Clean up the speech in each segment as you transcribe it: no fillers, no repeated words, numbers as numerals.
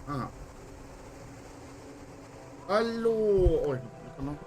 Ah, hallo. Oh, ich muss mich noch.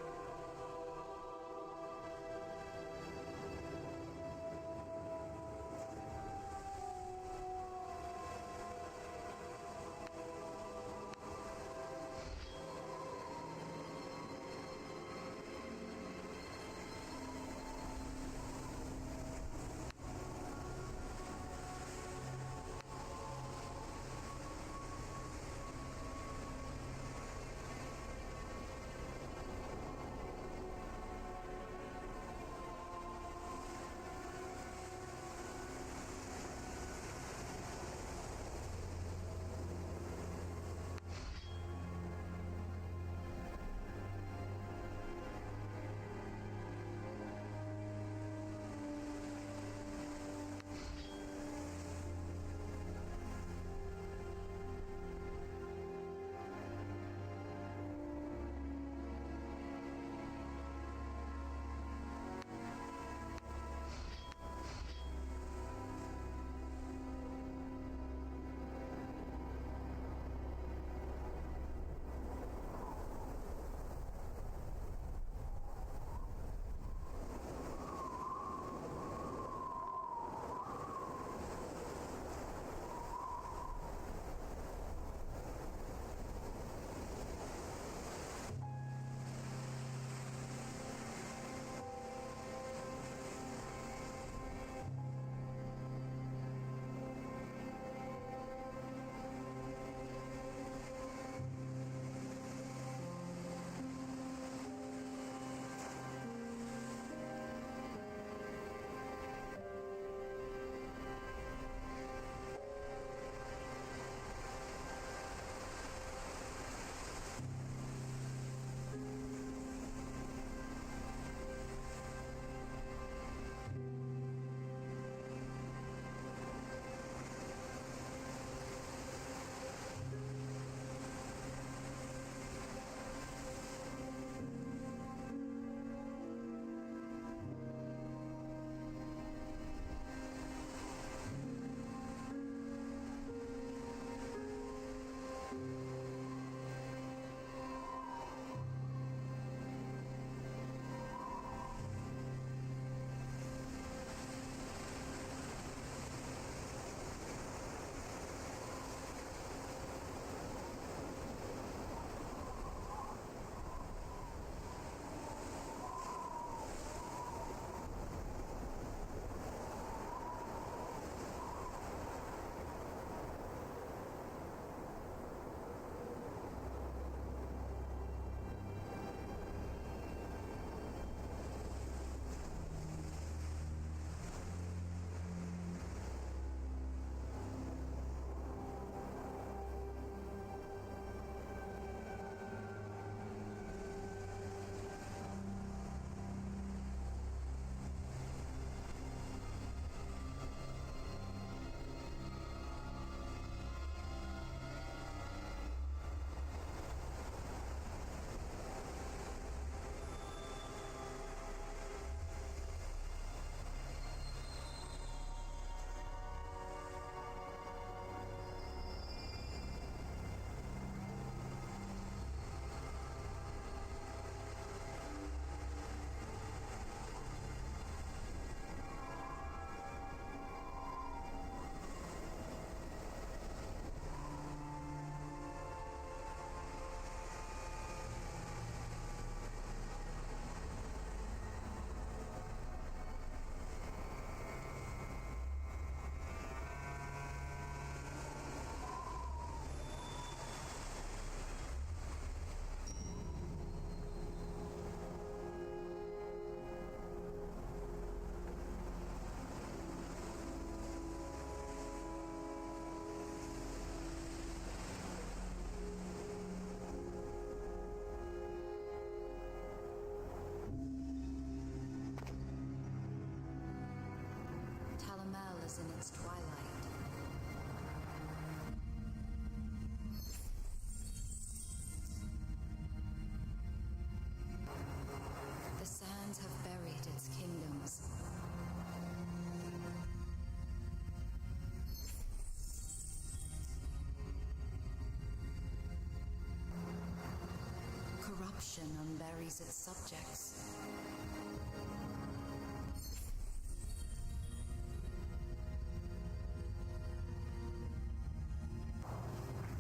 corruption unburies its subjects.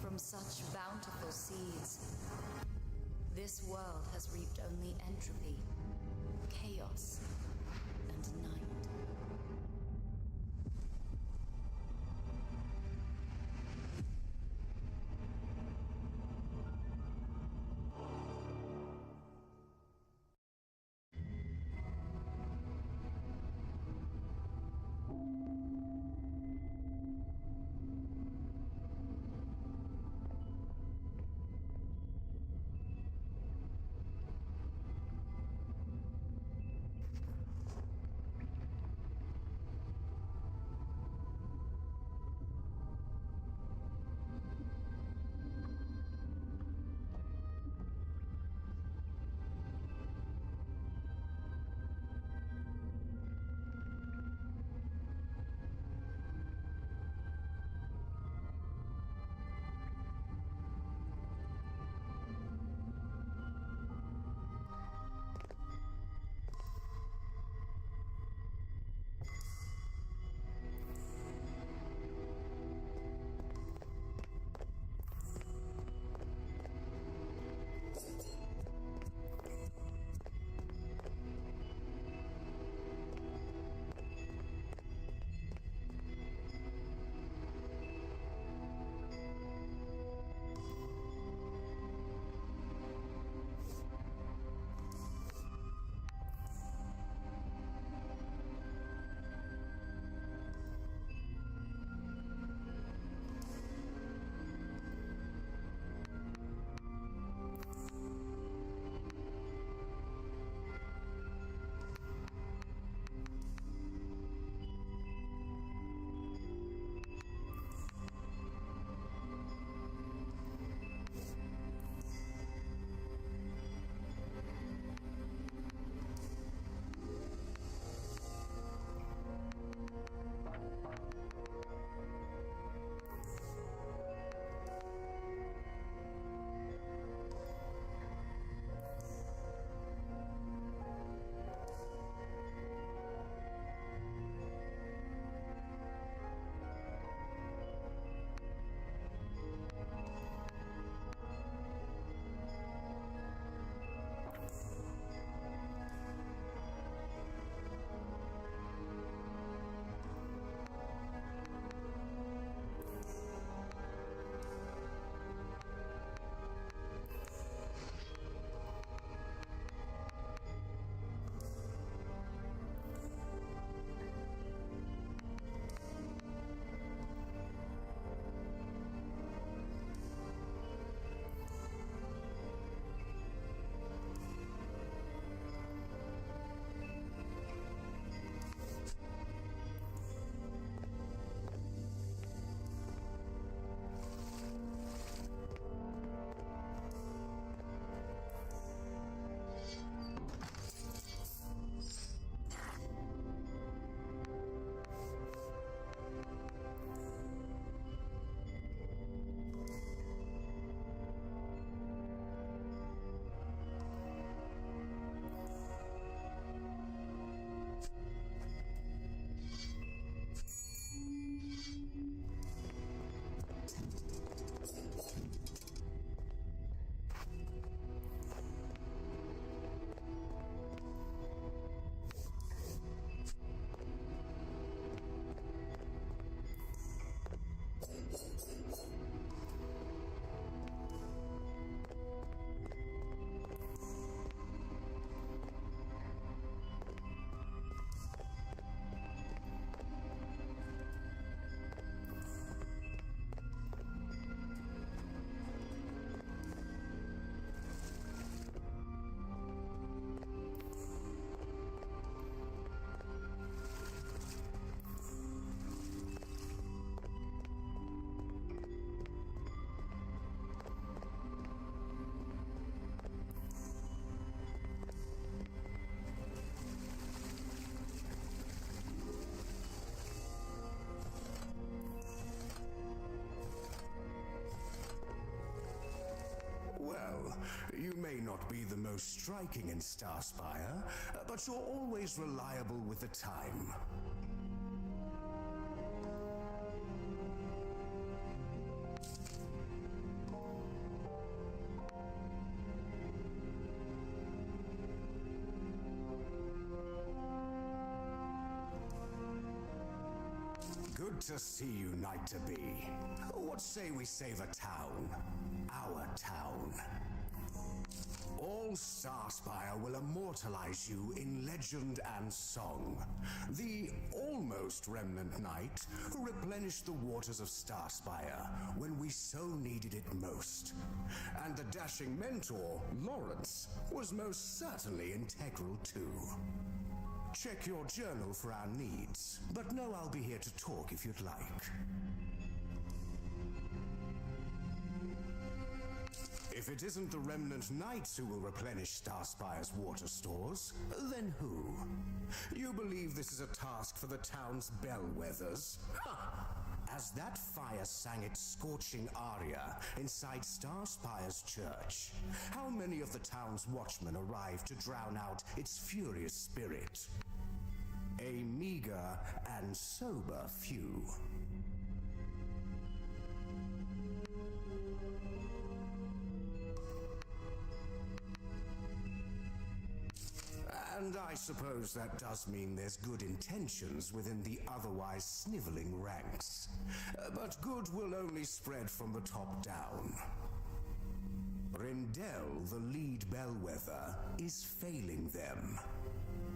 From such bountiful seeds, this world has reaped only entropy, chaos, and night. not be the most striking in Starspire, but you're always reliable with the time. Good to see you, Knight-to-be. What say we save a town? Our town. All Starspire will immortalize you in legend and song. The almost remnant knight who replenished the waters of Starspire when we so needed it most. And the dashing mentor, Lawrence, was most certainly integral too. Check your journal for our needs, but know I'll be here to talk if you'd like. If it isn't the remnant knights who will replenish Starspire's water stores, then who? You believe this is a task for the town's bellwethers? Ha! As that fire sang its scorching aria inside Starspire's church, how many of the town's watchmen arrived to drown out its furious spirit? A meager and sober few. And I suppose that does mean there's good intentions within the otherwise sniveling ranks. But good will only spread from the top down. Rindell, the lead bellwether, is failing them.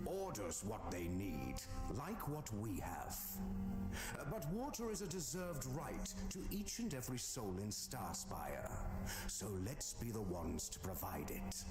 Orders what they need, like what we have. But water is a deserved right to each and every soul in Starspire. So let's be the ones to provide it.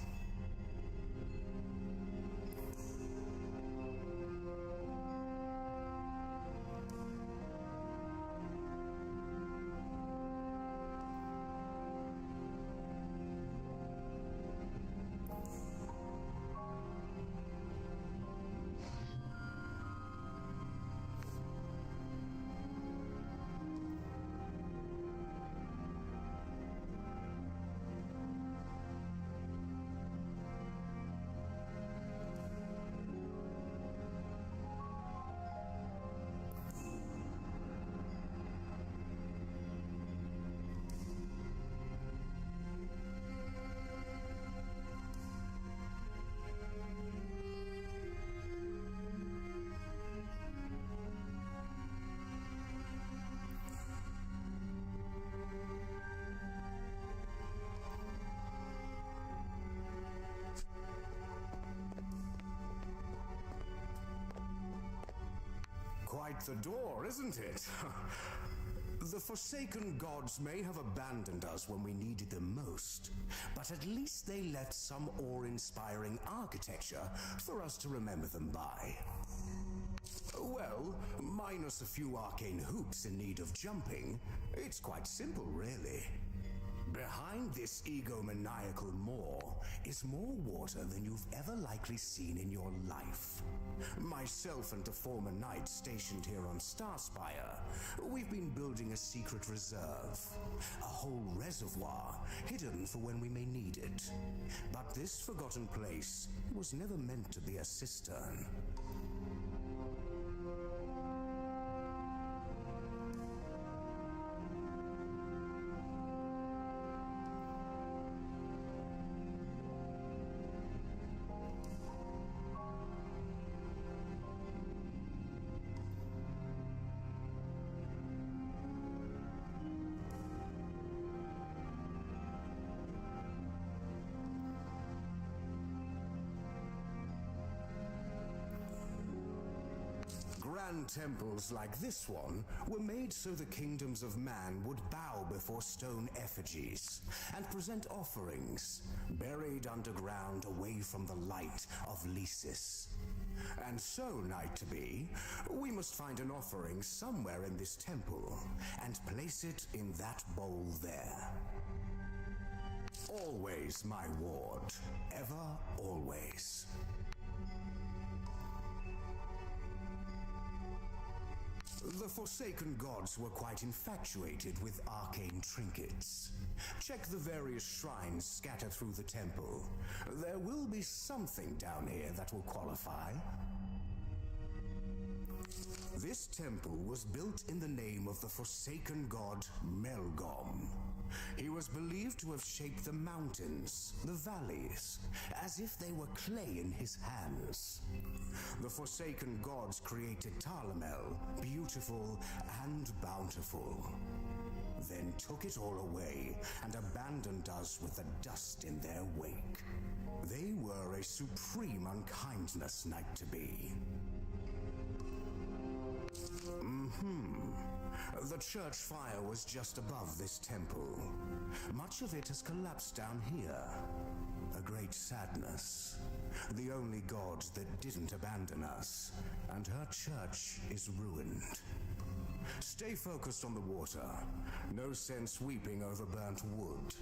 Quite the door, isn't it? The Forsaken Gods may have abandoned us when we needed them most, but at least they left some awe-inspiring architecture for us to remember them by. Well, minus a few arcane hoops in need of jumping, it's quite simple, really. Behind this egomaniacal maw is more water than you've ever likely seen in your life. Myself and the former knight stationed here on Starspire, we've been building a secret reserve. A whole reservoir hidden for when we may need it. But this forgotten place was never meant to be a cistern. Grand temples like this one were made so the kingdoms of man would bow before stone effigies and present offerings, buried underground away from the light of Lysis. And so, Knight-to-be, we must find an offering somewhere in this temple and place it in that bowl there. Always my ward, ever, always. The Forsaken Gods were quite infatuated with arcane trinkets. Check the various shrines scattered through the temple. There will be something down here that will qualify. This temple was built in the name of the Forsaken God Melgom. He was believed to have shaped the mountains, the valleys, as if they were clay in his hands. The Forsaken Gods created Talamel, beautiful and bountiful, then took it all away and abandoned us with the dust in their wake. They were a supreme unkindness night to be. The church fire was just above this temple. Much of it has collapsed down here. A great sadness. The only god that didn't abandon us, and her church is ruined. Stay focused on the water. No sense weeping over burnt wood.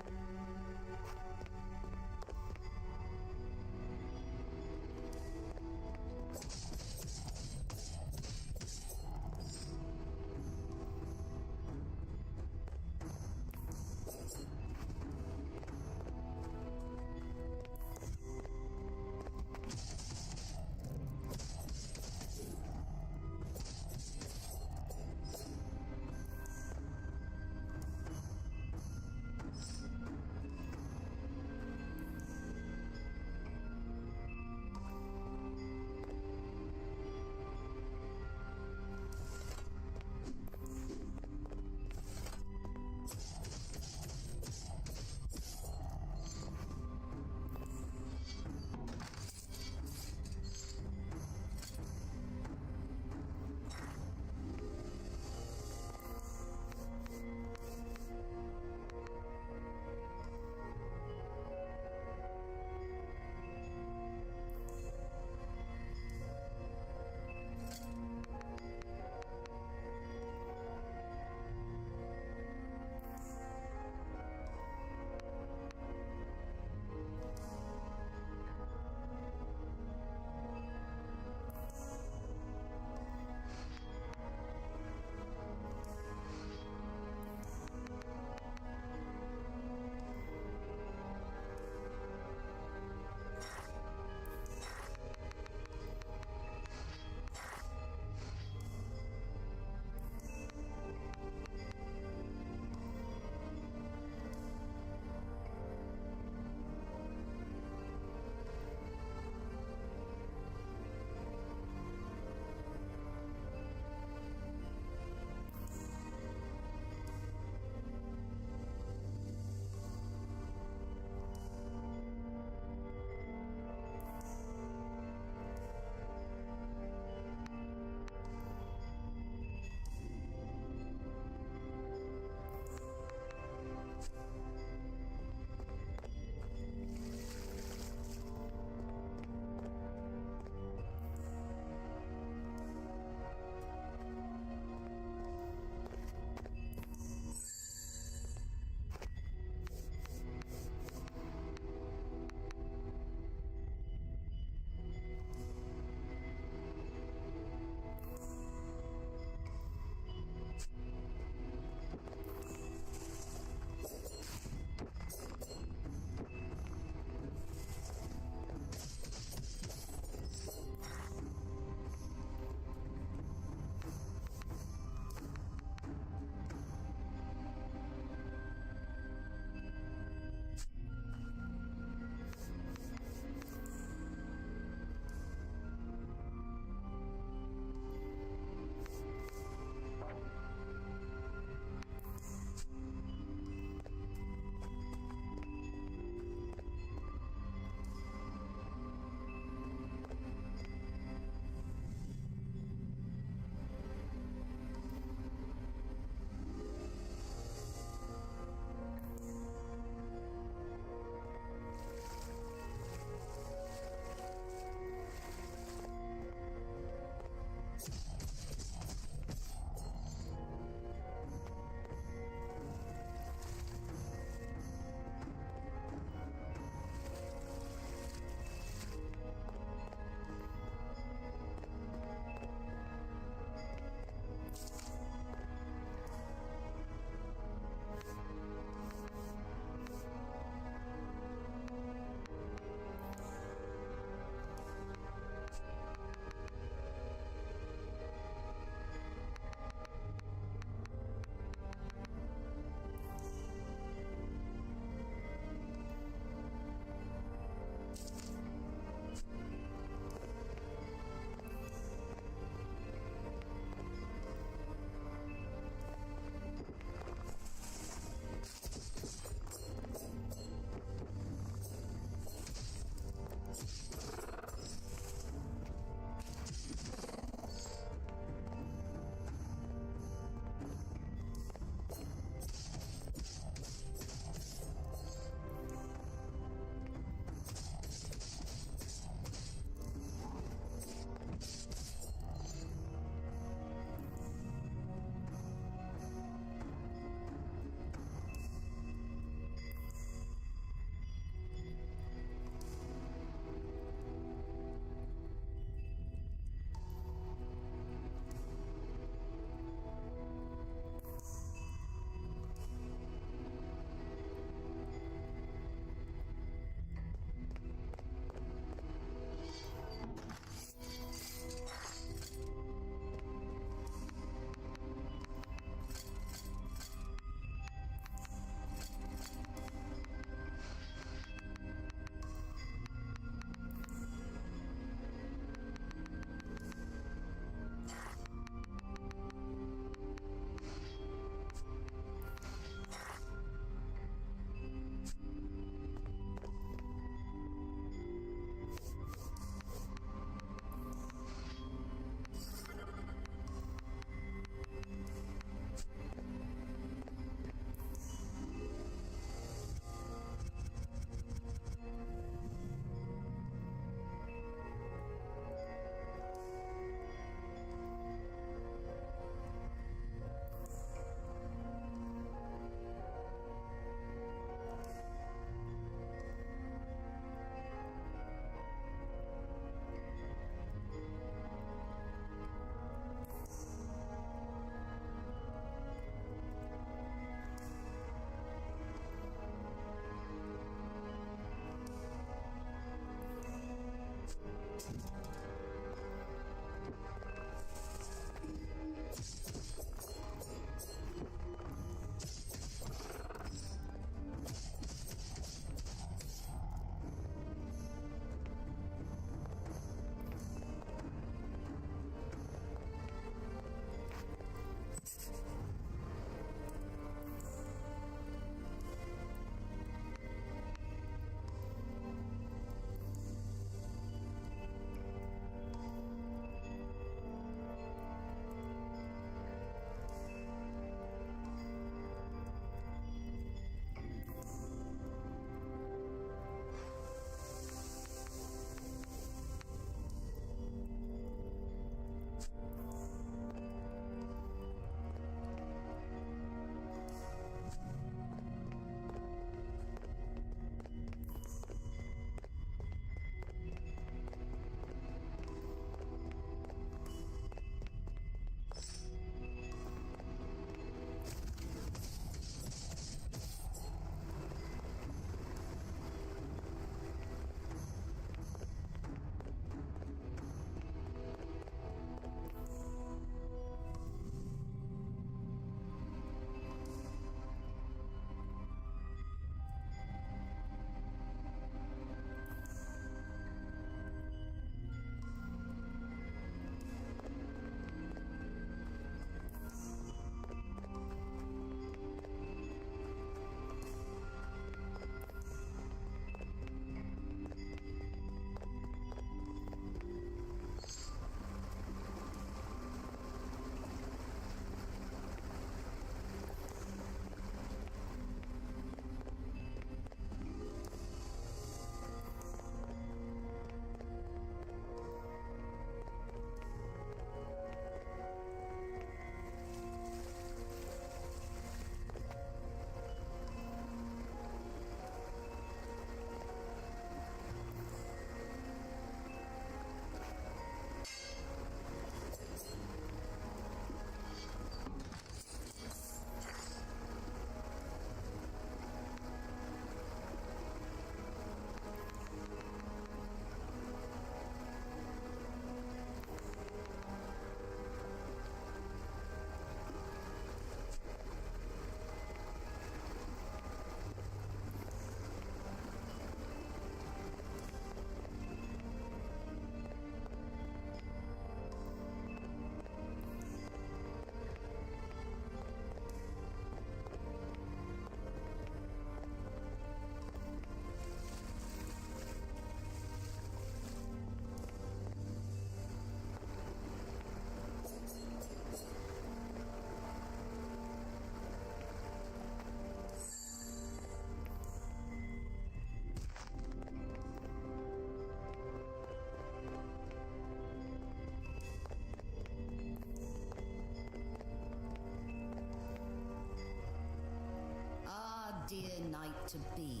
dear knight-to-be.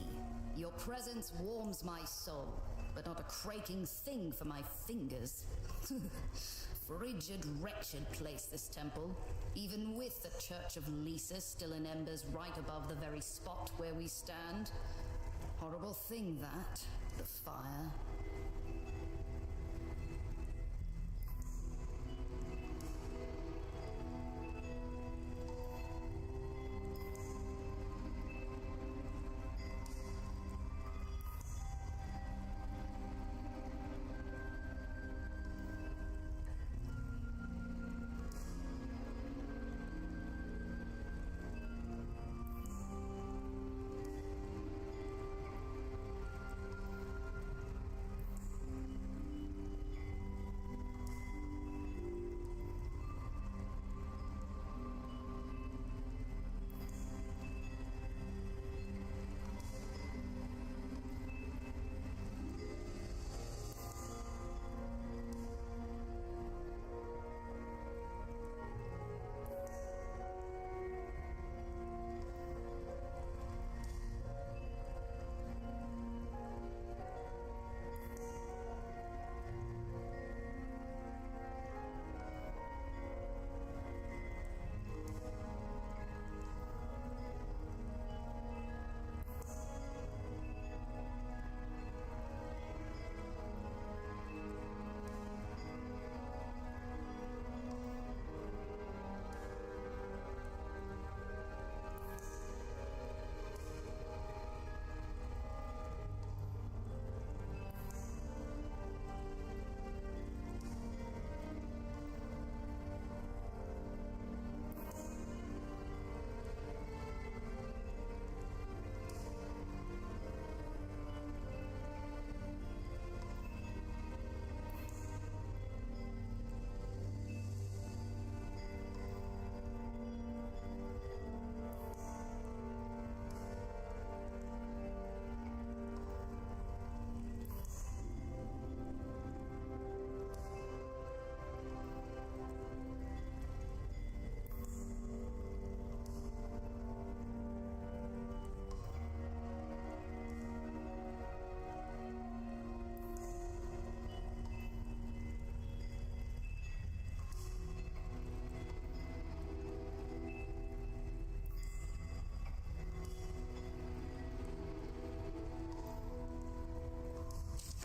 Your presence warms my soul, but not a cracking thing for my fingers. Frigid, wretched place, this temple. Even with the Church of Lysa still in embers right above the very spot where we stand. Horrible thing, that. The fire.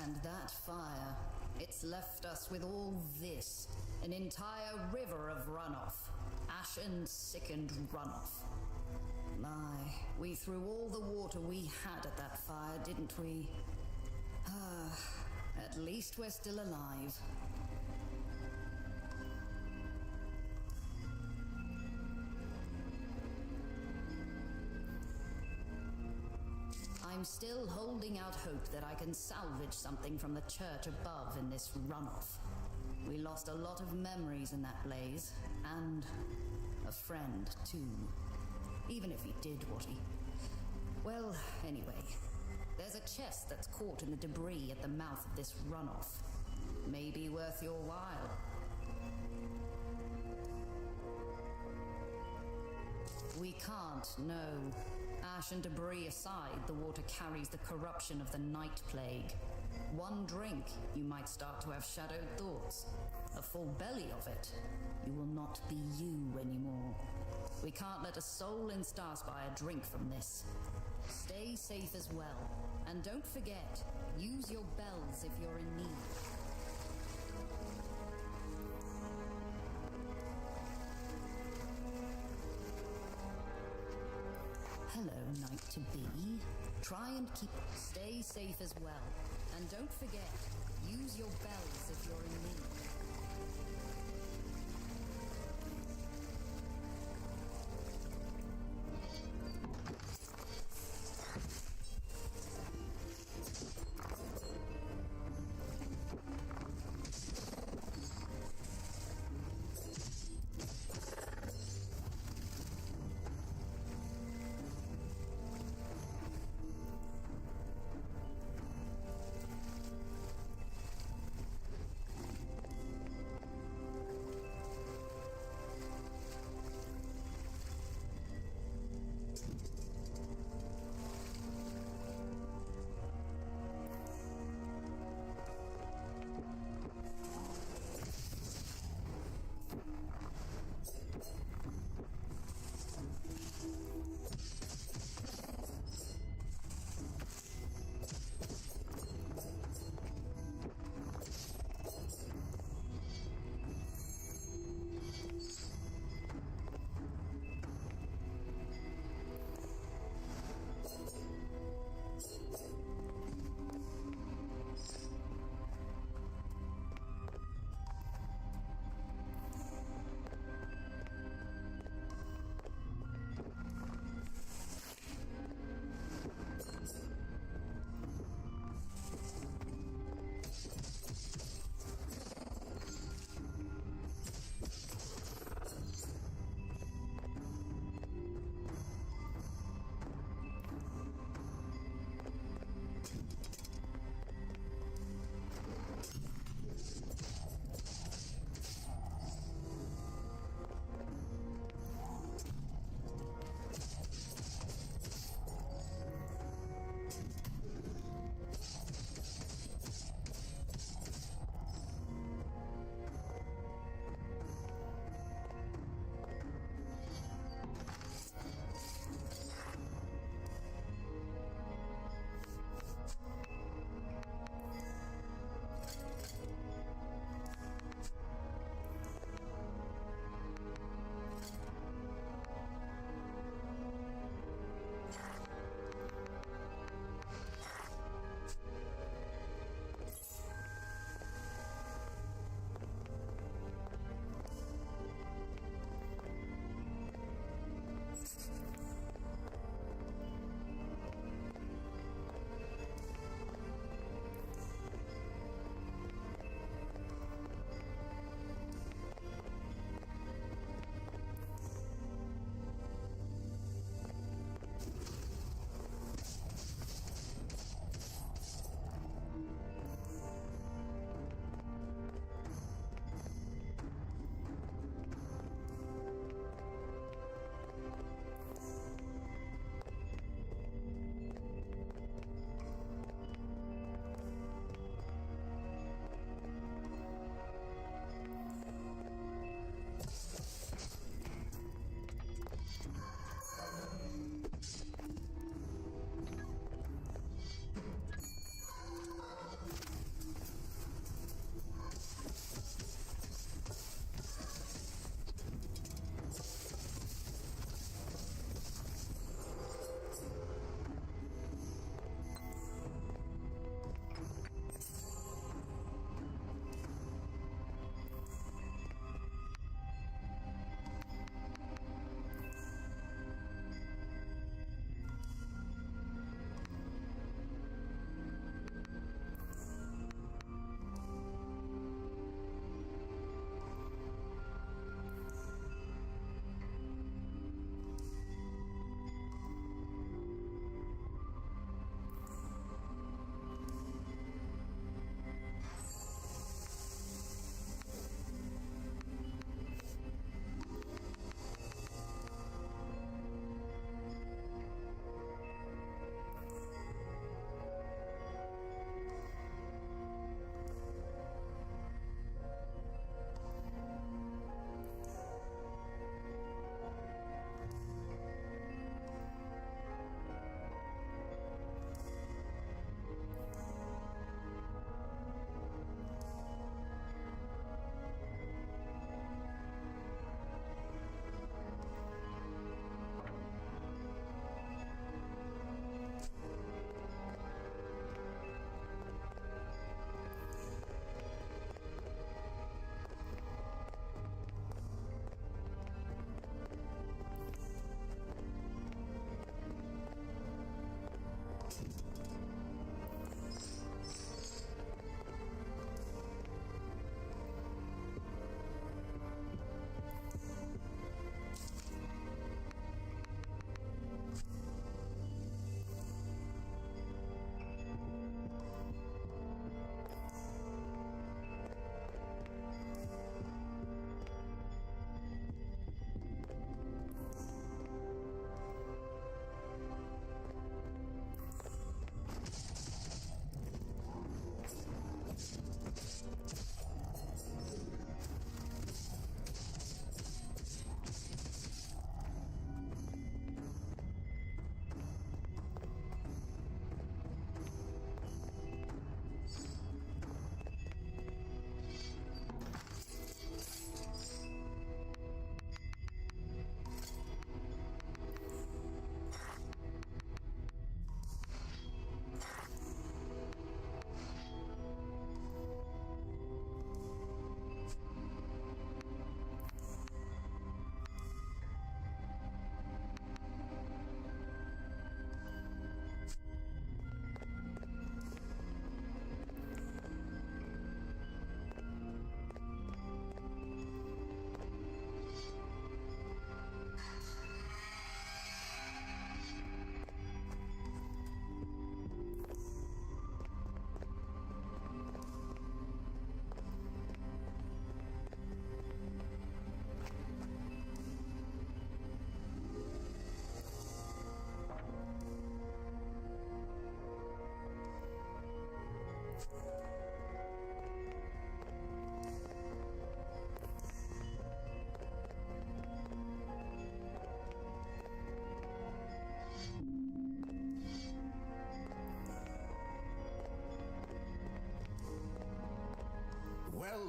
And that fire, it's left us with all this. An entire river of runoff. Ashen, sickened runoff. My, we threw all the water we had at that fire, didn't we? At least we're still alive. I'm still holding out hope that I can salvage something from the church above in this runoff. We lost a lot of memories in that blaze, and a friend, too. Even if he did what he... Well, anyway, there's a chest that's caught in the debris at the mouth of this runoff. Maybe worth your while. We can't, no. Ash and debris aside, the water carries the corruption of the night plague. One drink, you might start to have shadowed thoughts. A full belly of it, you will not be you anymore. We can't let a soul in Starspire drink from this. Stay safe as well. And don't forget, use your bells if you're in need. Hello, knight-to-be. Try and stay safe as well. And don't forget, use your bells if you're in need.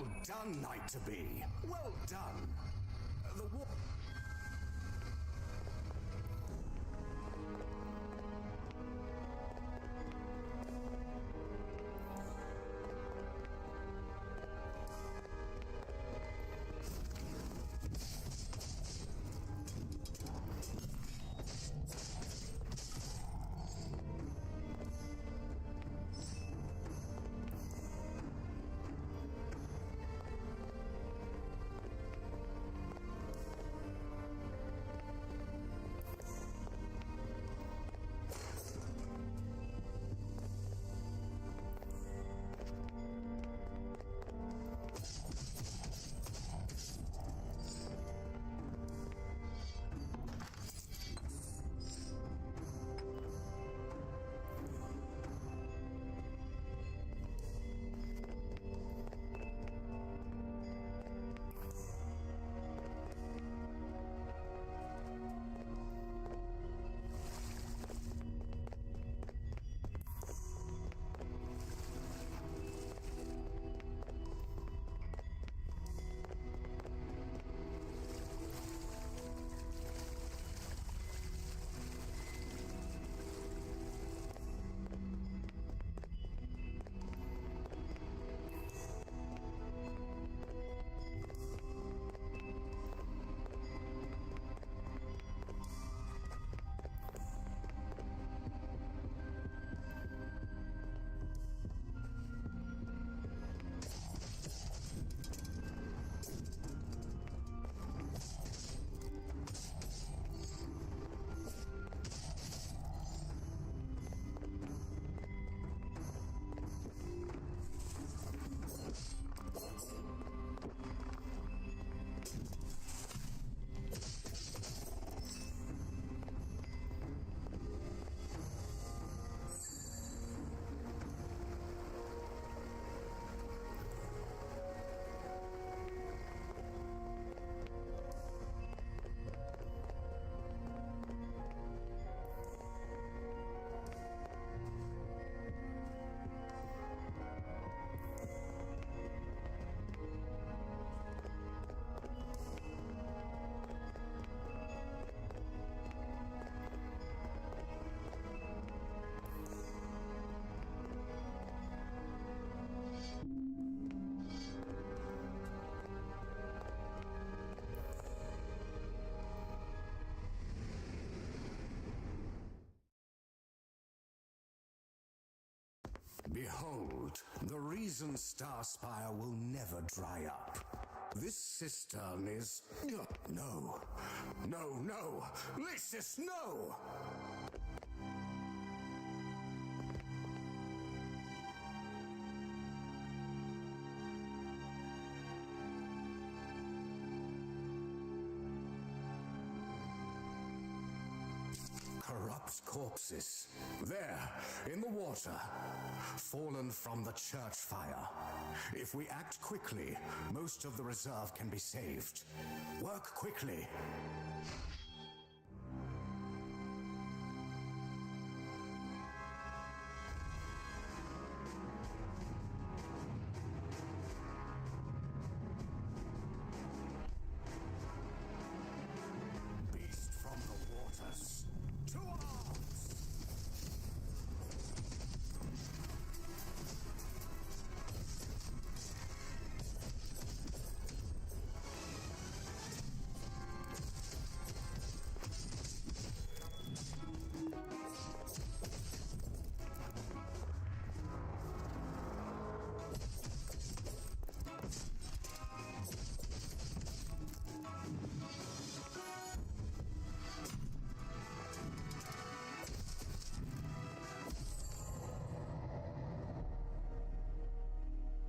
Well done, Knight-to-be. Well done. The war... Behold, the reason Starspire will never dry up. This cistern is... No. No. Lysis, no! Corrupt corpses. There, in the water. Fallen from the church fire. If we act quickly, most of the reserve can be saved. Work quickly. Beast from the waters. To arms!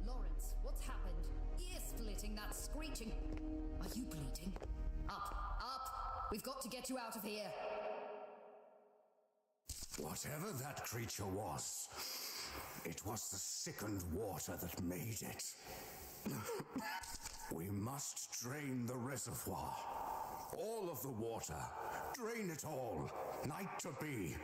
Lawrence, what's happened? Ear splitting, that screeching. Are you bleeding? Up! We've got to get you out of here. Whatever that creature was, it was the sickened water that made it. We must drain the reservoir. All of the water. Drain it all. Knight-to-be.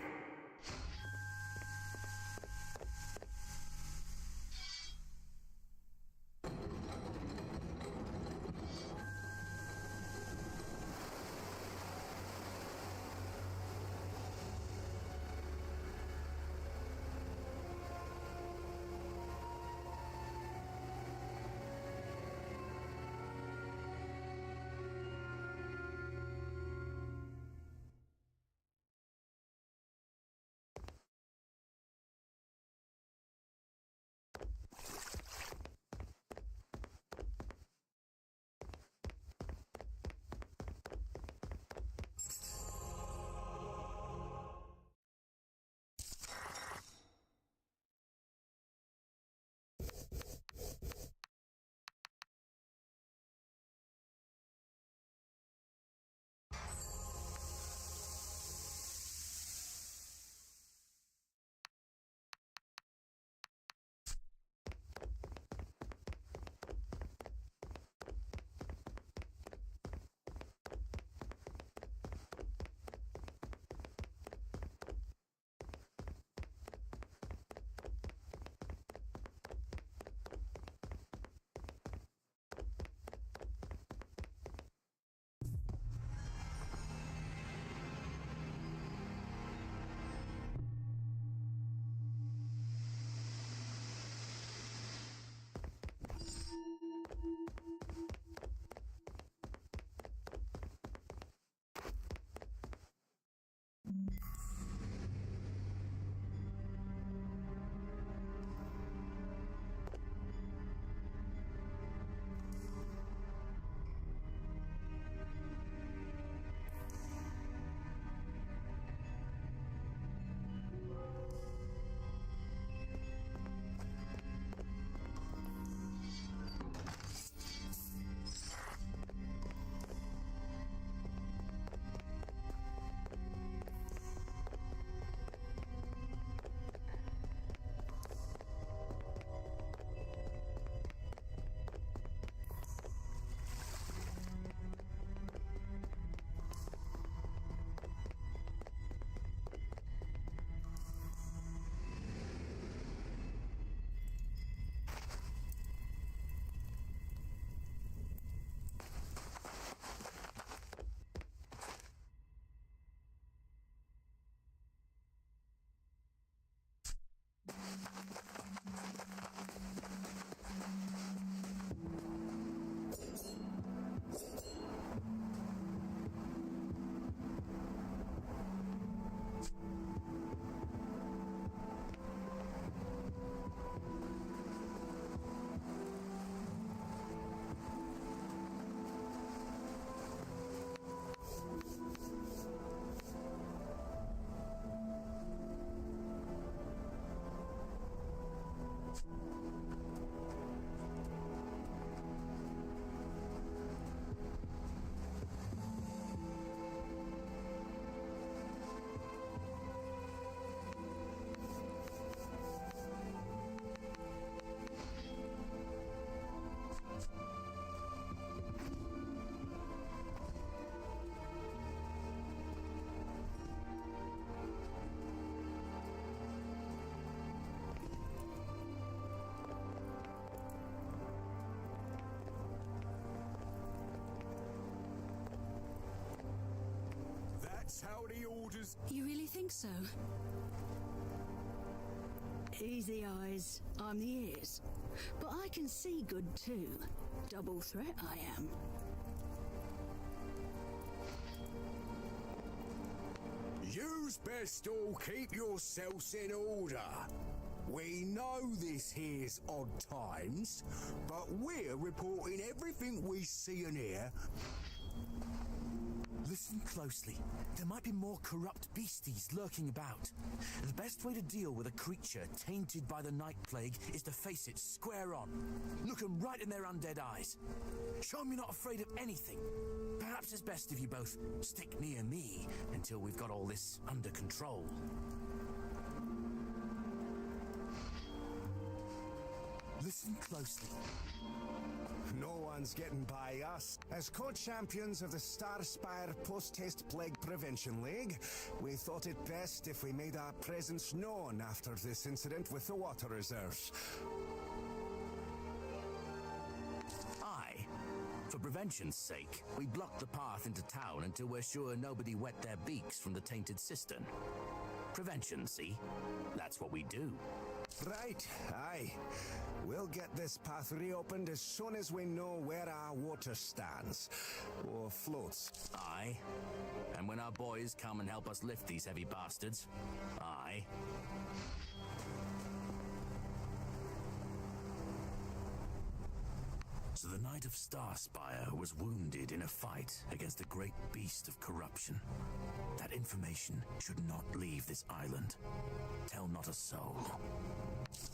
That's how the orders... You really think so? He's the eyes, I'm the ears. But I can see good too. Double threat I am. You's best all keep yourselves in order. We know this here's odd times, but we're reporting everything we see and hear. Listen closely. There might be more corrupt beasties lurking about. The best way to deal with a creature tainted by the night plague is to face it square on. Look 'em right in their undead eyes. Show 'em you're not afraid of anything. Perhaps it's best if you both stick near me until we've got all this under control. Listen closely. No one's getting by us. As co-champions of the Starspire Post-Haste Plague Prevention League, we thought it best if we made our presence known after this incident with the water reserves. Aye. For prevention's sake, we blocked the path into town until we're sure nobody wet their beaks from the tainted cistern. Prevention, see? That's what we do. Right, aye. We'll get this path reopened as soon as we know where our water stands. Or floats. Aye. And when our boys come and help us lift these heavy bastards. Aye. So the Knight of Starspire was wounded in a fight against a great beast of corruption. That information should not leave this island. Tell not a soul.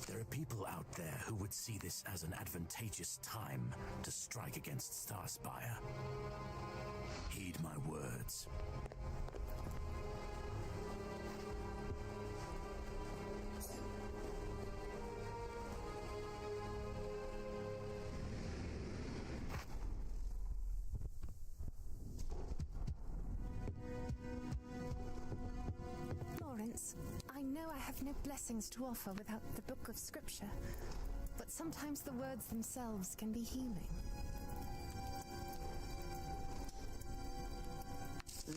There are people out there who would see this as an advantageous time to strike against Starspire. Heed my words. I know I have no blessings to offer without the book of scripture, but sometimes the words themselves can be healing.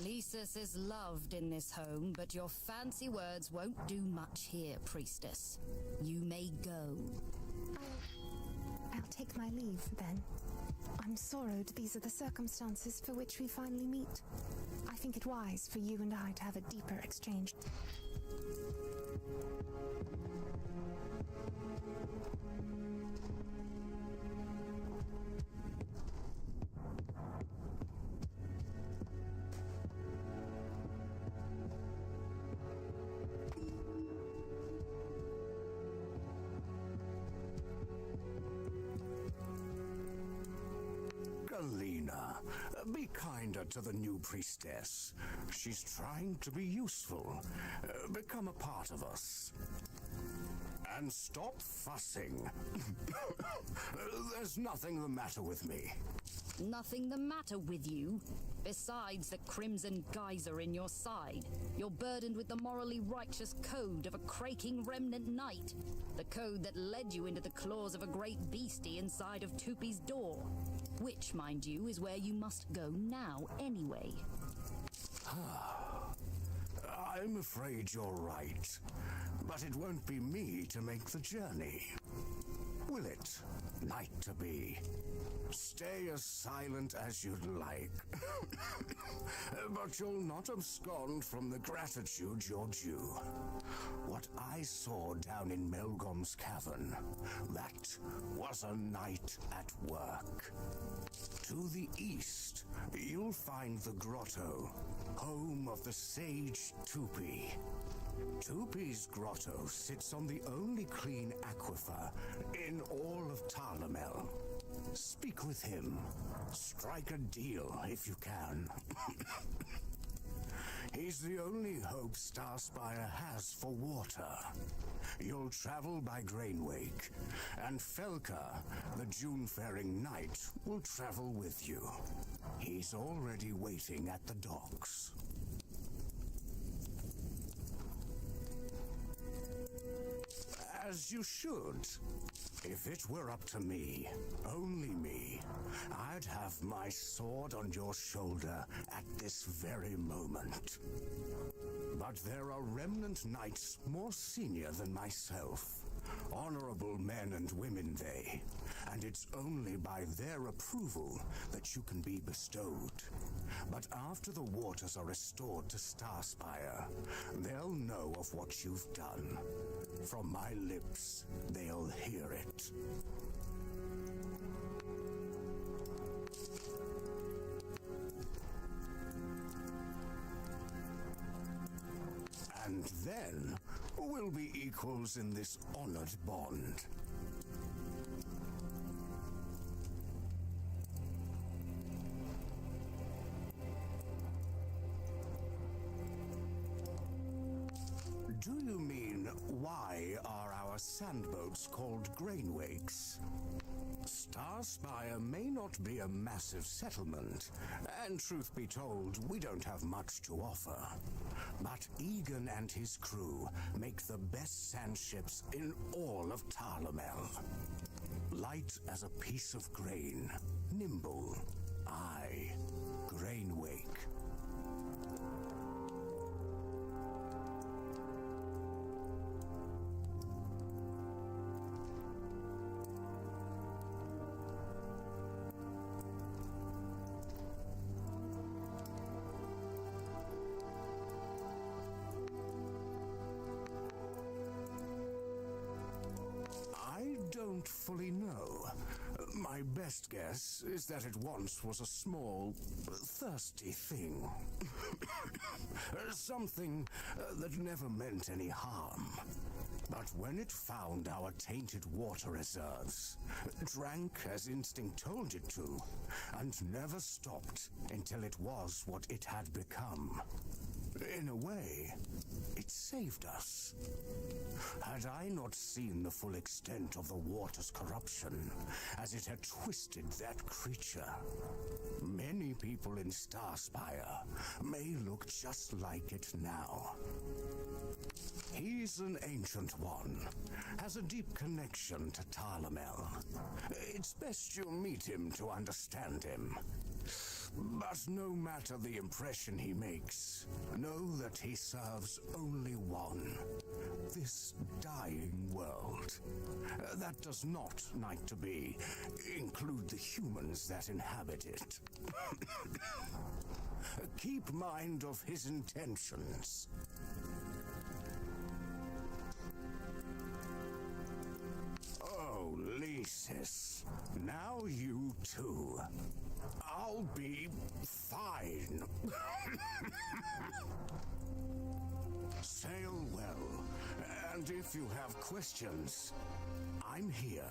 Lysis is loved in this home, but your fancy words won't do much here, priestess. You may go. I'll take my leave, then. I'm sorrowed these are the circumstances for which we finally meet. I think it wise for you and I to have a deeper exchange. Galena, be kinder to the new priestess. She's trying to be useful. Become a part of us. And stop fussing. There's nothing the matter with me. Nothing the matter with you? Besides the crimson geyser in your side, you're burdened with the morally righteous code of a craking remnant knight. The code that led you into the claws of a great beastie inside of Tupi's door. Which, mind you, is where you must go now anyway. I'm afraid you're right. But it won't be me to make the journey. Will it, Knight-to-be? Stay as silent as you'd like. But you'll not abscond from the gratitude you're due. What I saw down in Melgom's cavern, that was a knight at work. To the east, you'll find the grotto, home of the sage Tupi. Tupi's grotto sits on the only clean aquifer in all of Talamel. Speak with him. Strike a deal if you can. He's the only hope Starspire has for water. You'll travel by Grainwake, and Felka, the June-faring knight, will travel with you. He's already waiting at the docks. As you should. If it were up to me, only me, I'd have my sword on your shoulder at this very moment. But there are remnant knights more senior than myself. Honorable men and women they, and it's only by their approval that you can be bestowed. But after the waters are restored to Starspire, they'll know of what you've done. From my lips, they'll hear it. And then we'll be equals in this honored bond. Do you mean, why are our sandboats called grainwakes? Starspire may not be a massive settlement, and truth be told, we don't have much to offer. But Egan and his crew make the best sand ships in all of Tarlamel. Light as a piece of grain, nimble, aye, grainwake. I don't fully know. My best guess is that it once was a small, thirsty thing. Something that never meant any harm. But when it found our tainted water reserves, drank as instinct told it to, and never stopped until it was what it had become. In a way, it saved us. Had I not seen the full extent of the water's corruption, as it had twisted that creature, many people in Starspire may look just like it now. He's an ancient one, has a deep connection to Tarlamel. It's best you meet him to understand him. But no matter the impression he makes, know that he serves only one. This dying world. That does not, Knight to be, include the humans that inhabit it. Keep mind of his intentions. Oh, Lysis. Now you too. I'll be fine. Sail well, and if you have questions, I'm here.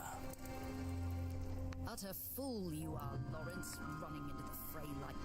Utter fool you are, Lawrence, running into the fray like...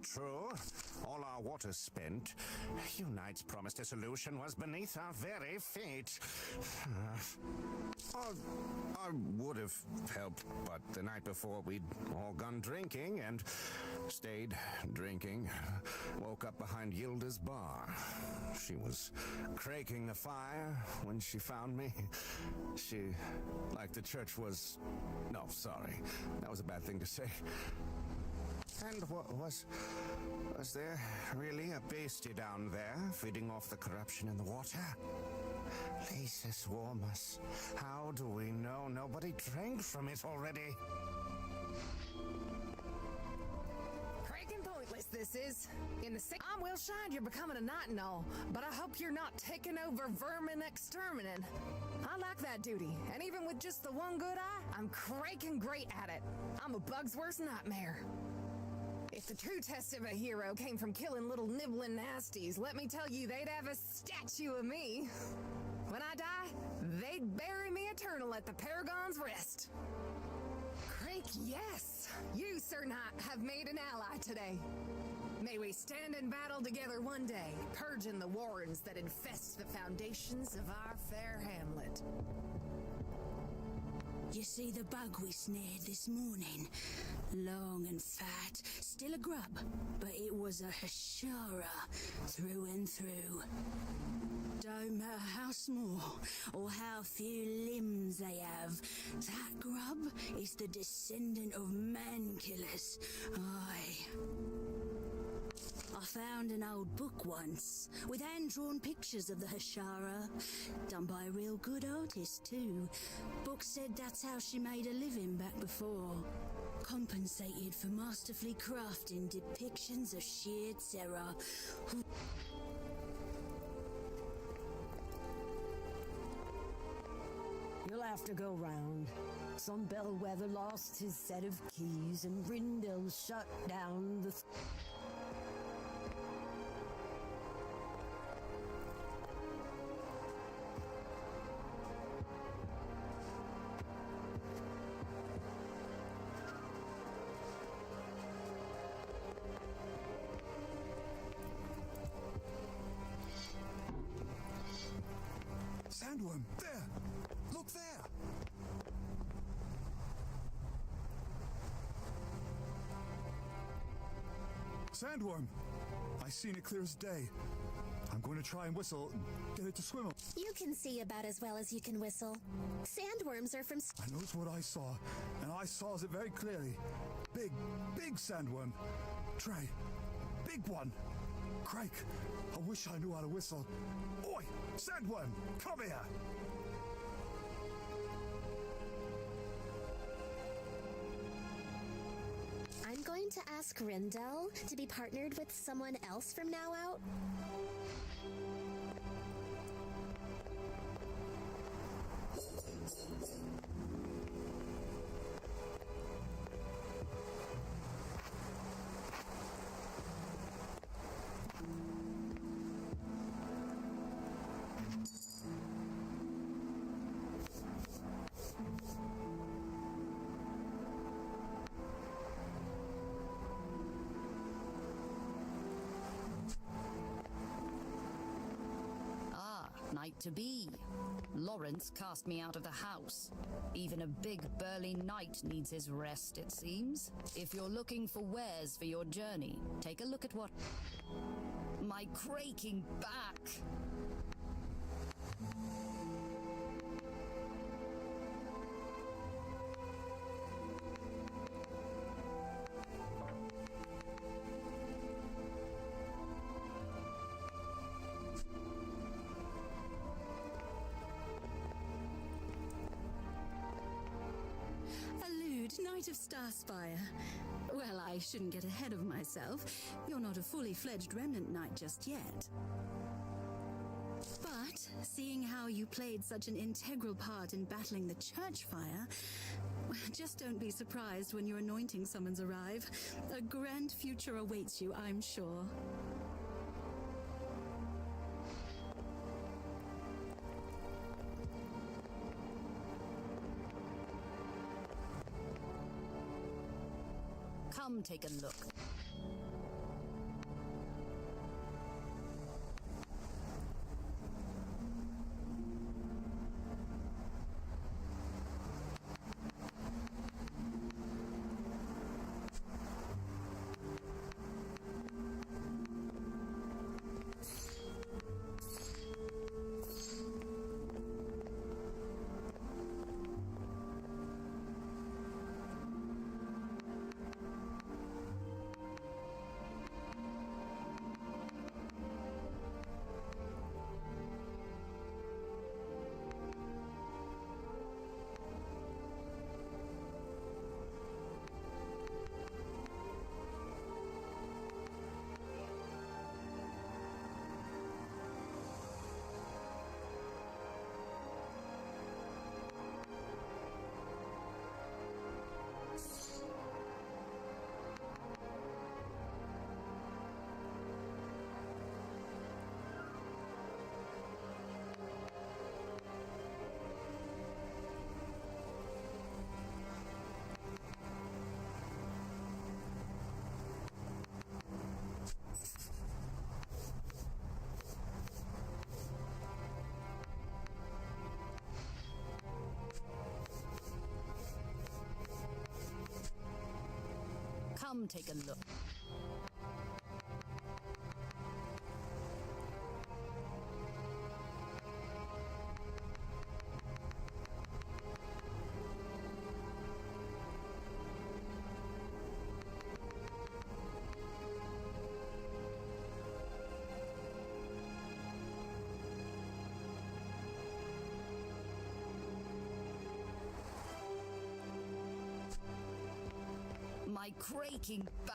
True. All our water's spent. You knights promised a solution was beneath our very feet. I would have helped, but the night before we'd all gone drinking and stayed drinking. Woke up behind Yilda's bar. She was craking the fire when she found me. She, like the church was... No, sorry. That was a bad thing to say. And was there really a beastie down there feeding off the corruption in the water? Laces warm us. How do we know nobody drank from it already? Freaking pointless this is. In the I'm well shined you're becoming a knight and all, but I hope you're not taking over vermin exterminating. I like that duty, and even with just the one good eye, I'm craking great at it. I'm a bug's worst nightmare. If the true test of a hero came from killing little nibbling nasties, let me tell you, they'd have a statue of me. When I die, they'd bury me eternal at the Paragon's Rest. Crake, yes! You, Sir Knight, have made an ally today. May we stand in battle together one day, purging the warrens that infest the foundations of our fair hamlet. You see the bug we snared this morning? Long and fat, still a grub, but it was a Hashara through and through. Don't matter how small or how few limbs they have, that grub is the descendant of man-killers. Aye. I found an old book once, with hand-drawn pictures of the Hashara, done by a real good artist too. Book said that's how she made a living back before. Compensated for masterfully crafting depictions of sheer terror. You'll have to go round. Some bellwether lost his set of keys, and Rindel shut down the... Sandworm! There! Look there! Sandworm! I seen it clear as day. I'm going to try and whistle and get it to swim. You can see about as well as you can whistle. Sandworms are from... I knows what I saw, and I saws it very clearly. Big sandworm. Trey, big one. Crake, I wish I knew how to whistle. Oi, sandworm, come here! I'm going to ask Rindel to be partnered with someone else from now out. Night to be. Lawrence cast me out of the house. Even a big burly knight needs his rest, it seems. If you're looking for wares for your journey, take a look at what... My craking back! Knight of Starspire. Well, I shouldn't get ahead of myself. You're not a fully fledged remnant knight just yet. But, seeing how you played such an integral part in battling the church fire, just don't be surprised when your anointing summons arrive. A grand future awaits you, I'm sure. Come take a look. Come take a look. My creaking back.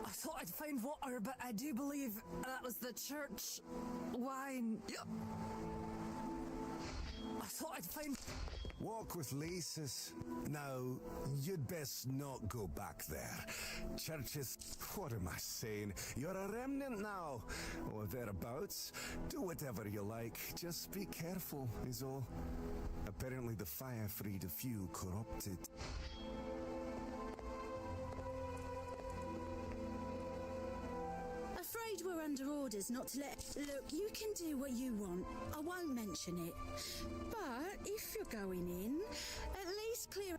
I thought I'd find water, but I do believe that was the church wine. I thought I'd find... Walk with Lisa's. Now, you'd best not go back there. Churches... What am I saying? You're a remnant now. Or thereabouts. Do whatever you like. Just be careful, is all. Apparently the fire freed a few corrupted. Afraid we're under orders not to let... Look, you can do what you want. I won't mention it. But if you're going in, at least clear...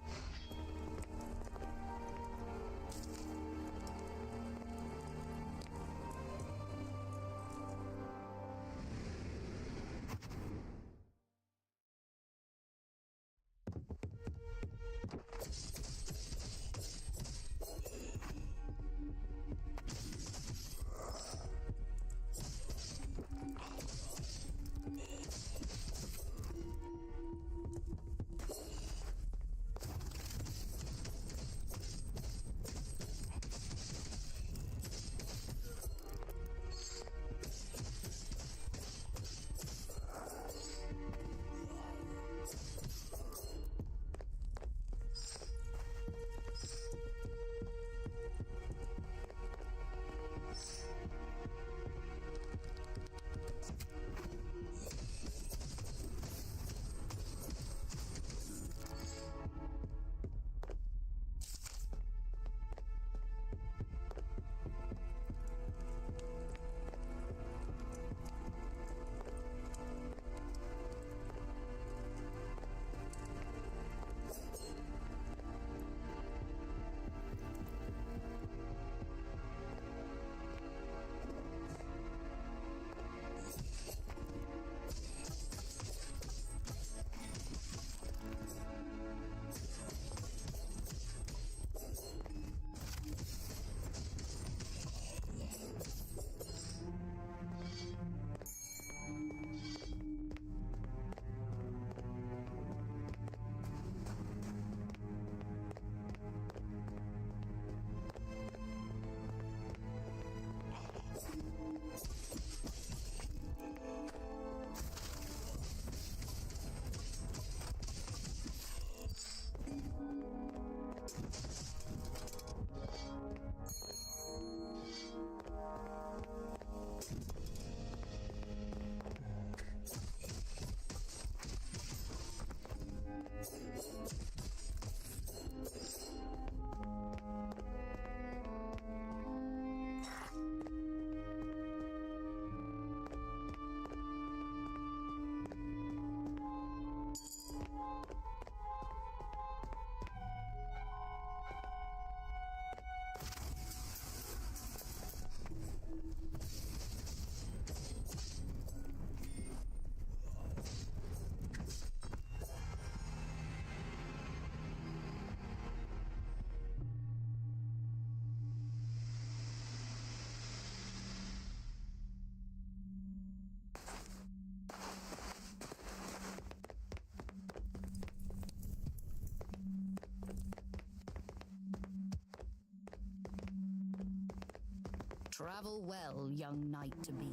Travel well, young knight-to-be.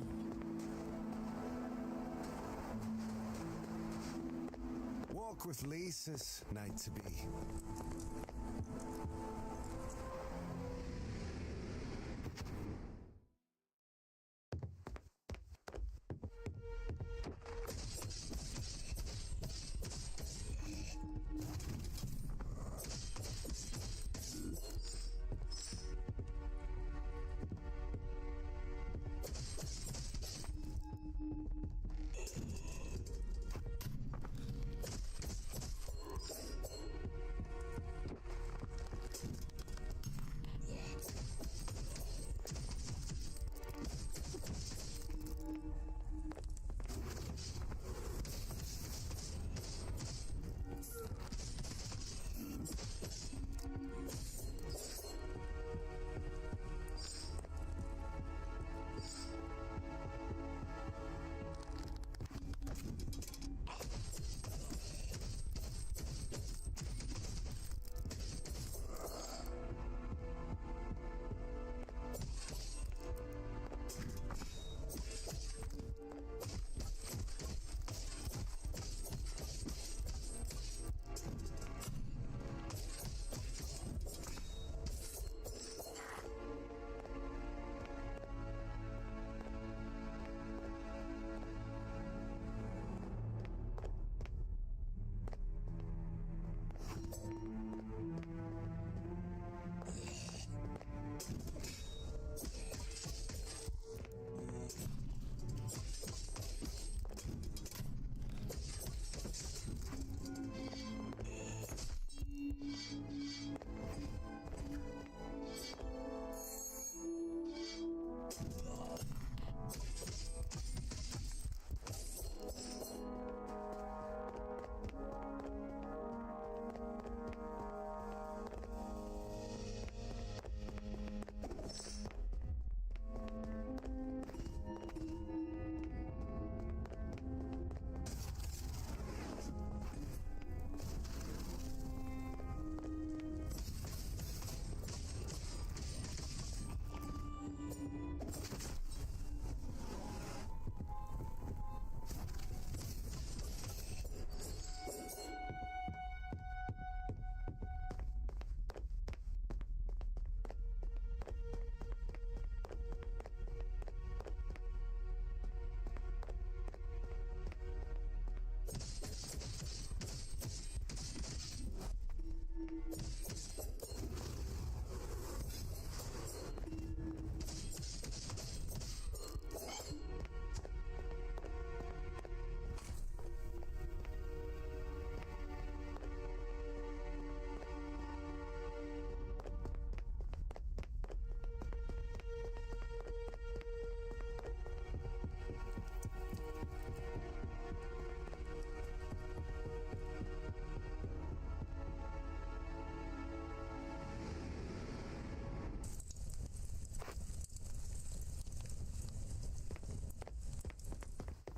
Walk with Lisa's knight-to-be.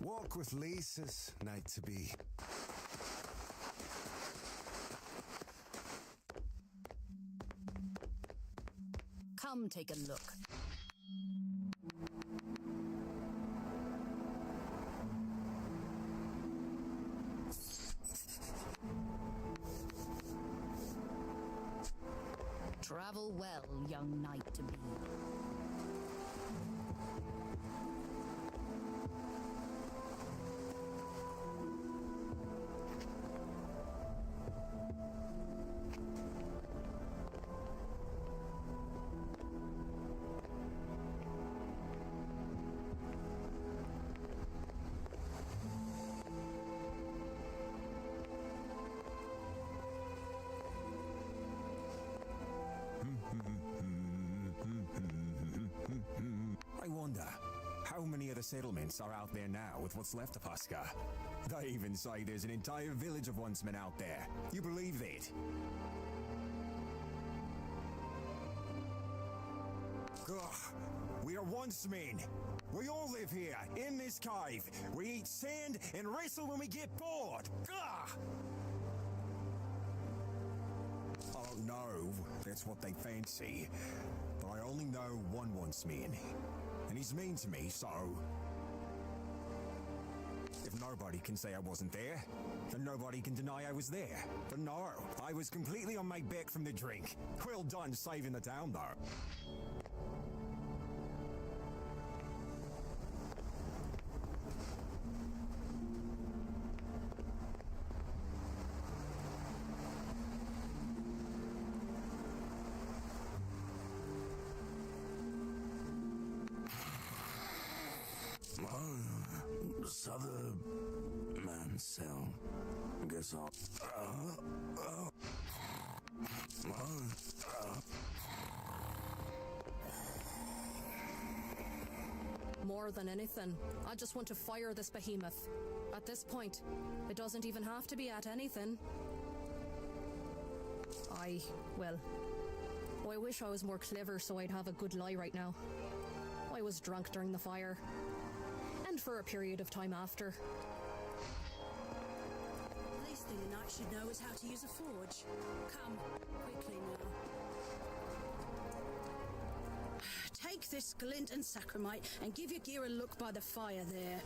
Walk with Lisa's night to be. Come take a look. Travel well, young knight-to-be. I wonder, how many of the settlements are out there now with what's left of Huskar? They even say there's an entire village of oncemen out there. You believe that? Ugh, we are oncemen. We all live here, in this cave. We eat sand and wrestle when we get bored. Ugh! I don't know if that's what they fancy, but I only know one onceman, and he's mean to me, so... If nobody can say I wasn't there, then nobody can deny I was there. But no, I was completely on my back from the drink. Well done saving the town, though. Sutherman cell. Guess I'll... More than anything, I just want to fire this behemoth. At this point, it doesn't even have to be at anything. I wish I was more clever so I'd have a good lie right now. I was drunk during the fire. And for a period of time after. The least thing a knight should know is how to use a forge. Come, quickly now. Take this glint and sacramite and give your gear a look by the fire there.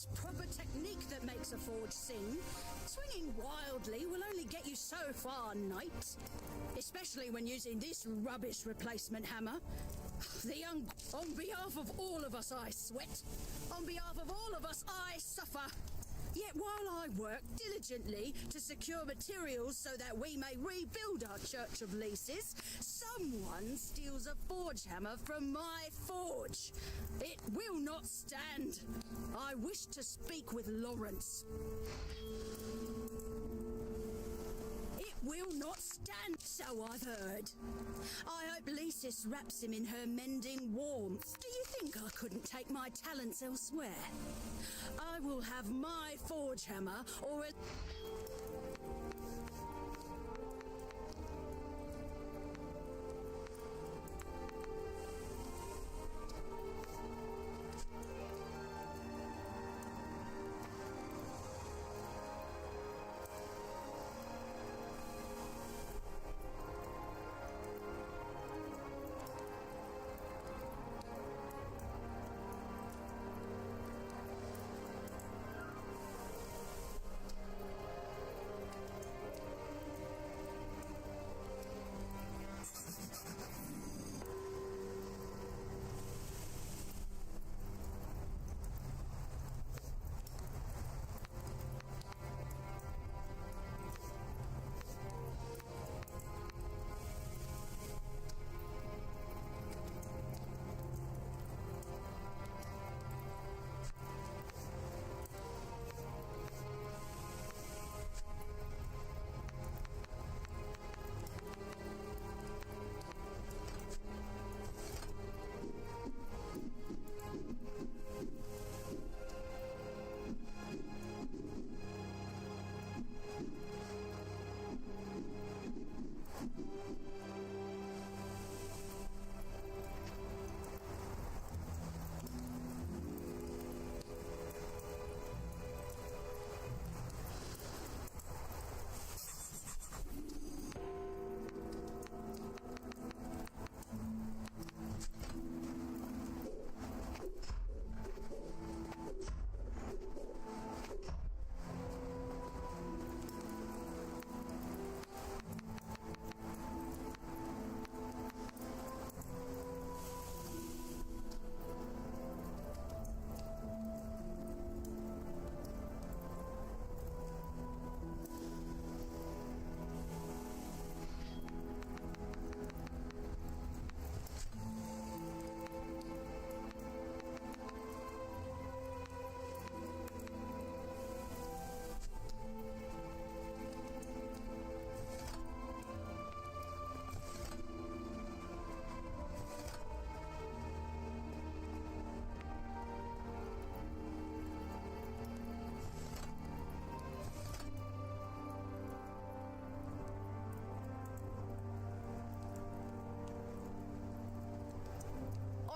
It's proper technique that makes a forge sing. Swinging wildly will only get you so far, knight. Especially when using this rubbish replacement hammer. On behalf of all of us I sweat. On behalf of all of us I suffer. Yet while I work diligently to secure materials so that we may rebuild our Church of Leases, someone steals a forge hammer from my forge. It will not stand. I wish to speak with Lawrence. It will not stand, so I've heard. I hope Leasis wraps him in her mending warmth. Do you think I couldn't take my talents elsewhere? I will have my forge hammer, or a...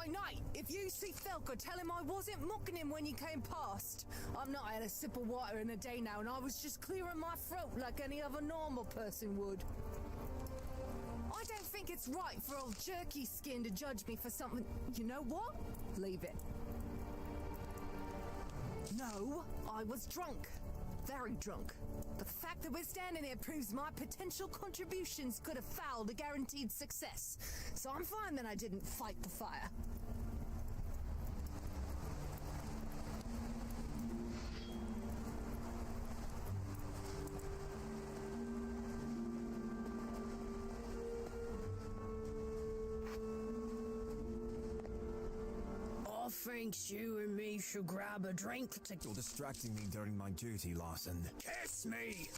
Knight, if you see Felker, tell him I wasn't mocking him when he came past. I've not had a sip of water in a day now, and I was just clearing my throat like any other normal person would. I don't think it's right for old Jerky Skin to judge me for something. You know what? Leave it. No, I was drunk. Very drunk. But the fact that we're standing here proves my potential contributions could have fouled a guaranteed success. So I'm fine that I didn't fight the fire. Thinks you and me should grab a drink to... You're distracting me during my duty, Larson. Kiss me!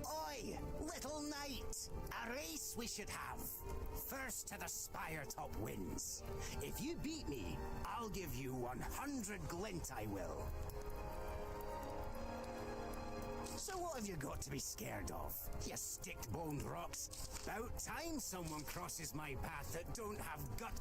Oi, little knight! A race we should have. First to the spire top wins. If you beat me, I'll give you 100 glint, I will. So what have you got to be scared of, you stick-boned rocks? About time someone crosses my path that don't have gut...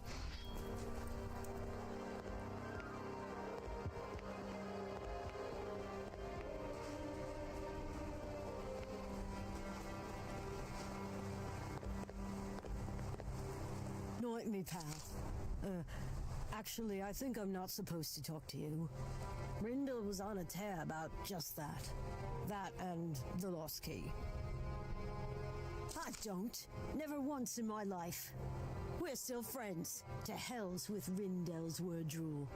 Night, me pal. Actually, I think I'm not supposed to talk to you. Rindle was on a tear about just that. That and the lost key. I don't. Never once in my life. We're still friends. To hell's with Rindel's word rule.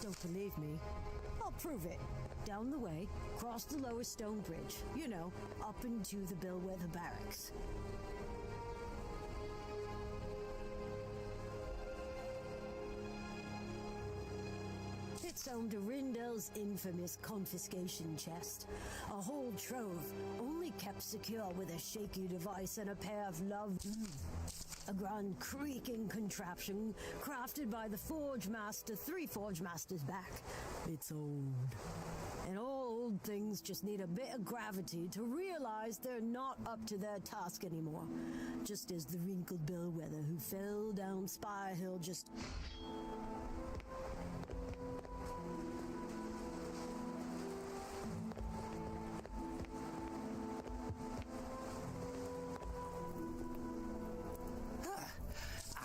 Don't believe me? I'll prove it. Down the way, cross the lower stone bridge. You know, up into the Bellwether Barracks. It's home to Rindel's infamous confiscation chest. A whole trove, only kept secure with a shaky device and a pair of a grand creaking contraption crafted by the Forge Master 3 Forge Masters back. It's old. And all old things just need a bit of gravity to realize they're not up to their task anymore. Just as the wrinkled bellwether who fell down Spire Hill just...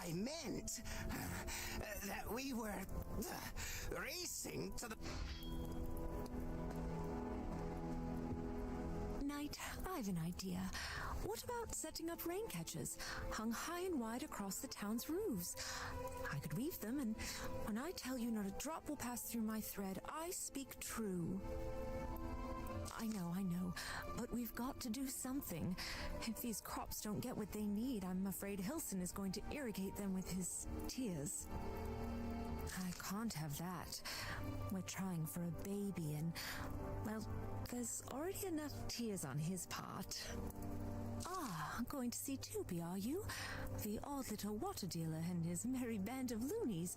I meant that we were racing to the... Knight, I've an idea. What about setting up rain catchers, hung high and wide across the town's roofs? I could weave them, and when I tell you not a drop will pass through my thread, I speak true. I know, but we've got to do something. If these crops don't get what they need, I'm afraid Hilson is going to irrigate them with his tears. I can't have that. We're trying for a baby and, well, there's already enough tears on his part. Going to see Toopy, are you? The odd little water dealer and his merry band of loonies.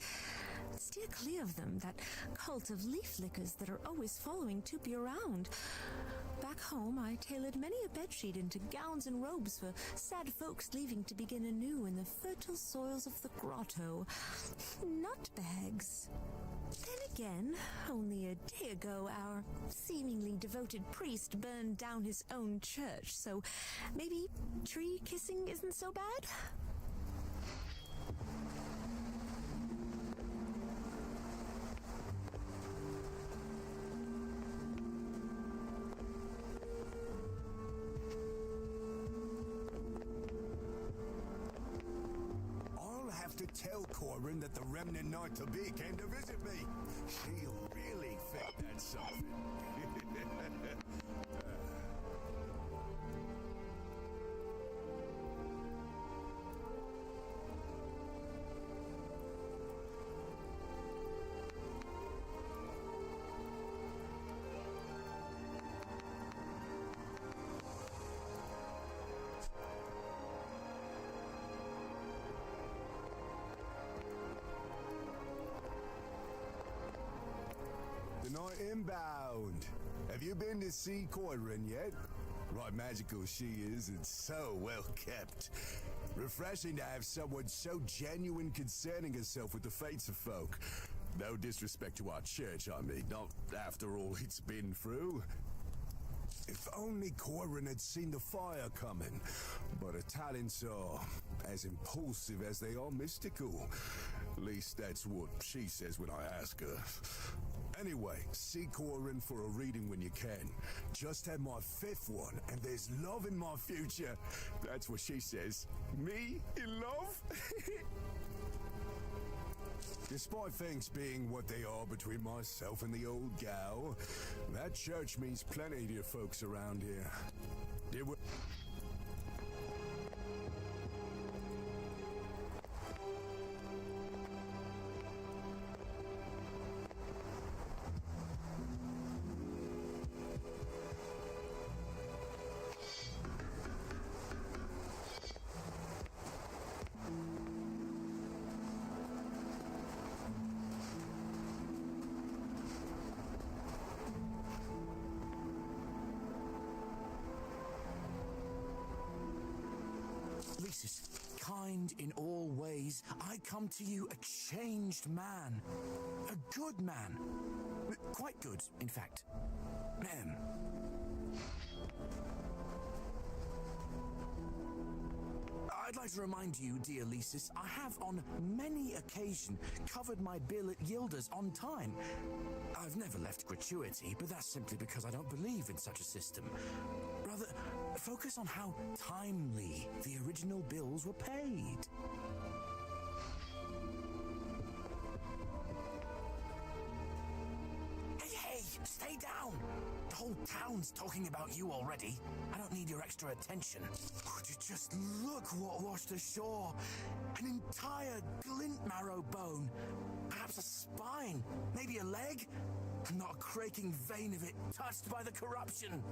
Steer clear of them, that cult of leaf lickers that are always following Toopy around. Back home, I tailored many a bedsheet into gowns and robes for sad folks leaving to begin anew in the fertile soils of the grotto. Nut bags. Then again, only a day ago, our seemingly devoted priest burned down his own church, so maybe tree kissing isn't so bad? To tell Corin that the remnant Knight-to-be came to visit me. She'll really think that's something. The night inbound. Have you been to see Corin yet? Right magical she is and so well kept. Refreshing to have someone so genuine concerning herself with the fates of folk. No disrespect to our church, I mean, not after all it's been through. If only Corin had seen the fire coming. But her talents are as impulsive as they are mystical. At least that's what she says when I ask her. Anyway, see Corin for a reading when you can. Just had my 5th one, and there's love in my future. That's what she says. Me in love? Despite things being what they are between myself and the old gal, that church means plenty to you folks around here. Did we... Lisa's kind in all ways. I come to you a changed man. A good man. Quite good, in fact. I'd try to remind you, dear Lysis, I have on many occasions covered my bill at Yilda's on time. I've never left gratuity, but that's simply because I don't believe in such a system. Rather, focus on how timely the original bills were paid. Hey, stay down! The whole town's talking about you already. I don't need your extra attention. Would you just look what washed ashore? An entire glint marrow bone. Perhaps a spine, maybe a leg. Not a creaking vein of it touched by the corruption.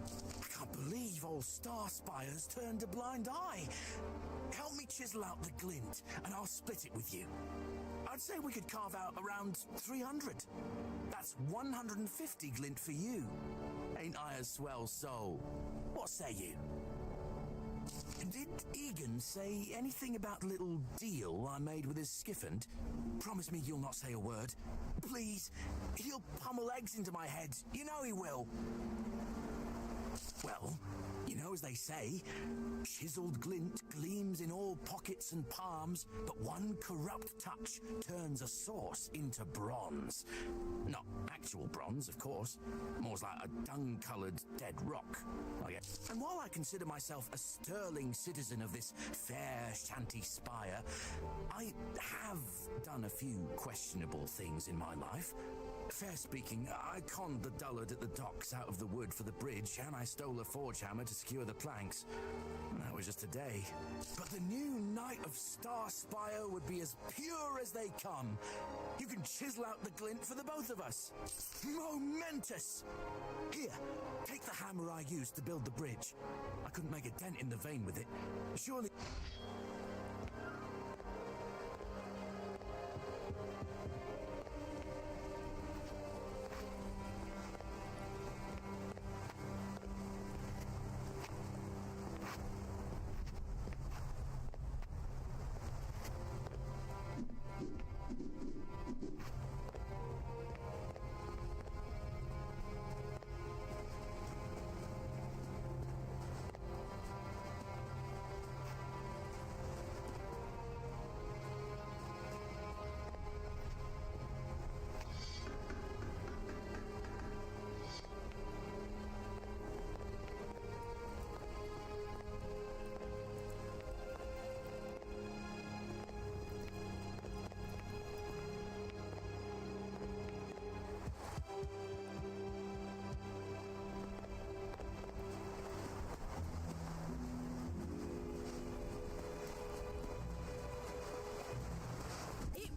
I can't believe old Star Spire's turned a blind eye. Help me chisel out the glint, and I'll split it with you. I'd say we could carve out around 300. That's 150 glint for you. Ain't I a swell soul? What say you? Did Egan say anything about the little deal I made with his skiffand? Promise me you'll not say a word. Please, he'll pummel eggs into my head. You know he will. Well, you know as they say, chiseled glint gleams in all pockets and palms, but one corrupt touch turns a source into bronze. Not actual bronze, of course. More like a dung-coloured dead rock, I guess. And while I consider myself a sterling citizen of this fair shanty spire, I have done a few questionable things in my life. Fair speaking, I conned the dullard at the docks out of the wood for the bridge, and I stole a forge hammer to secure the planks. That was just today. But the new Knight of Star Spire would be as pure as they come. You can chisel out the glint for the both of us. Momentous! Here, take the hammer I used to build the bridge. I couldn't make a dent in the vein with it. Surely...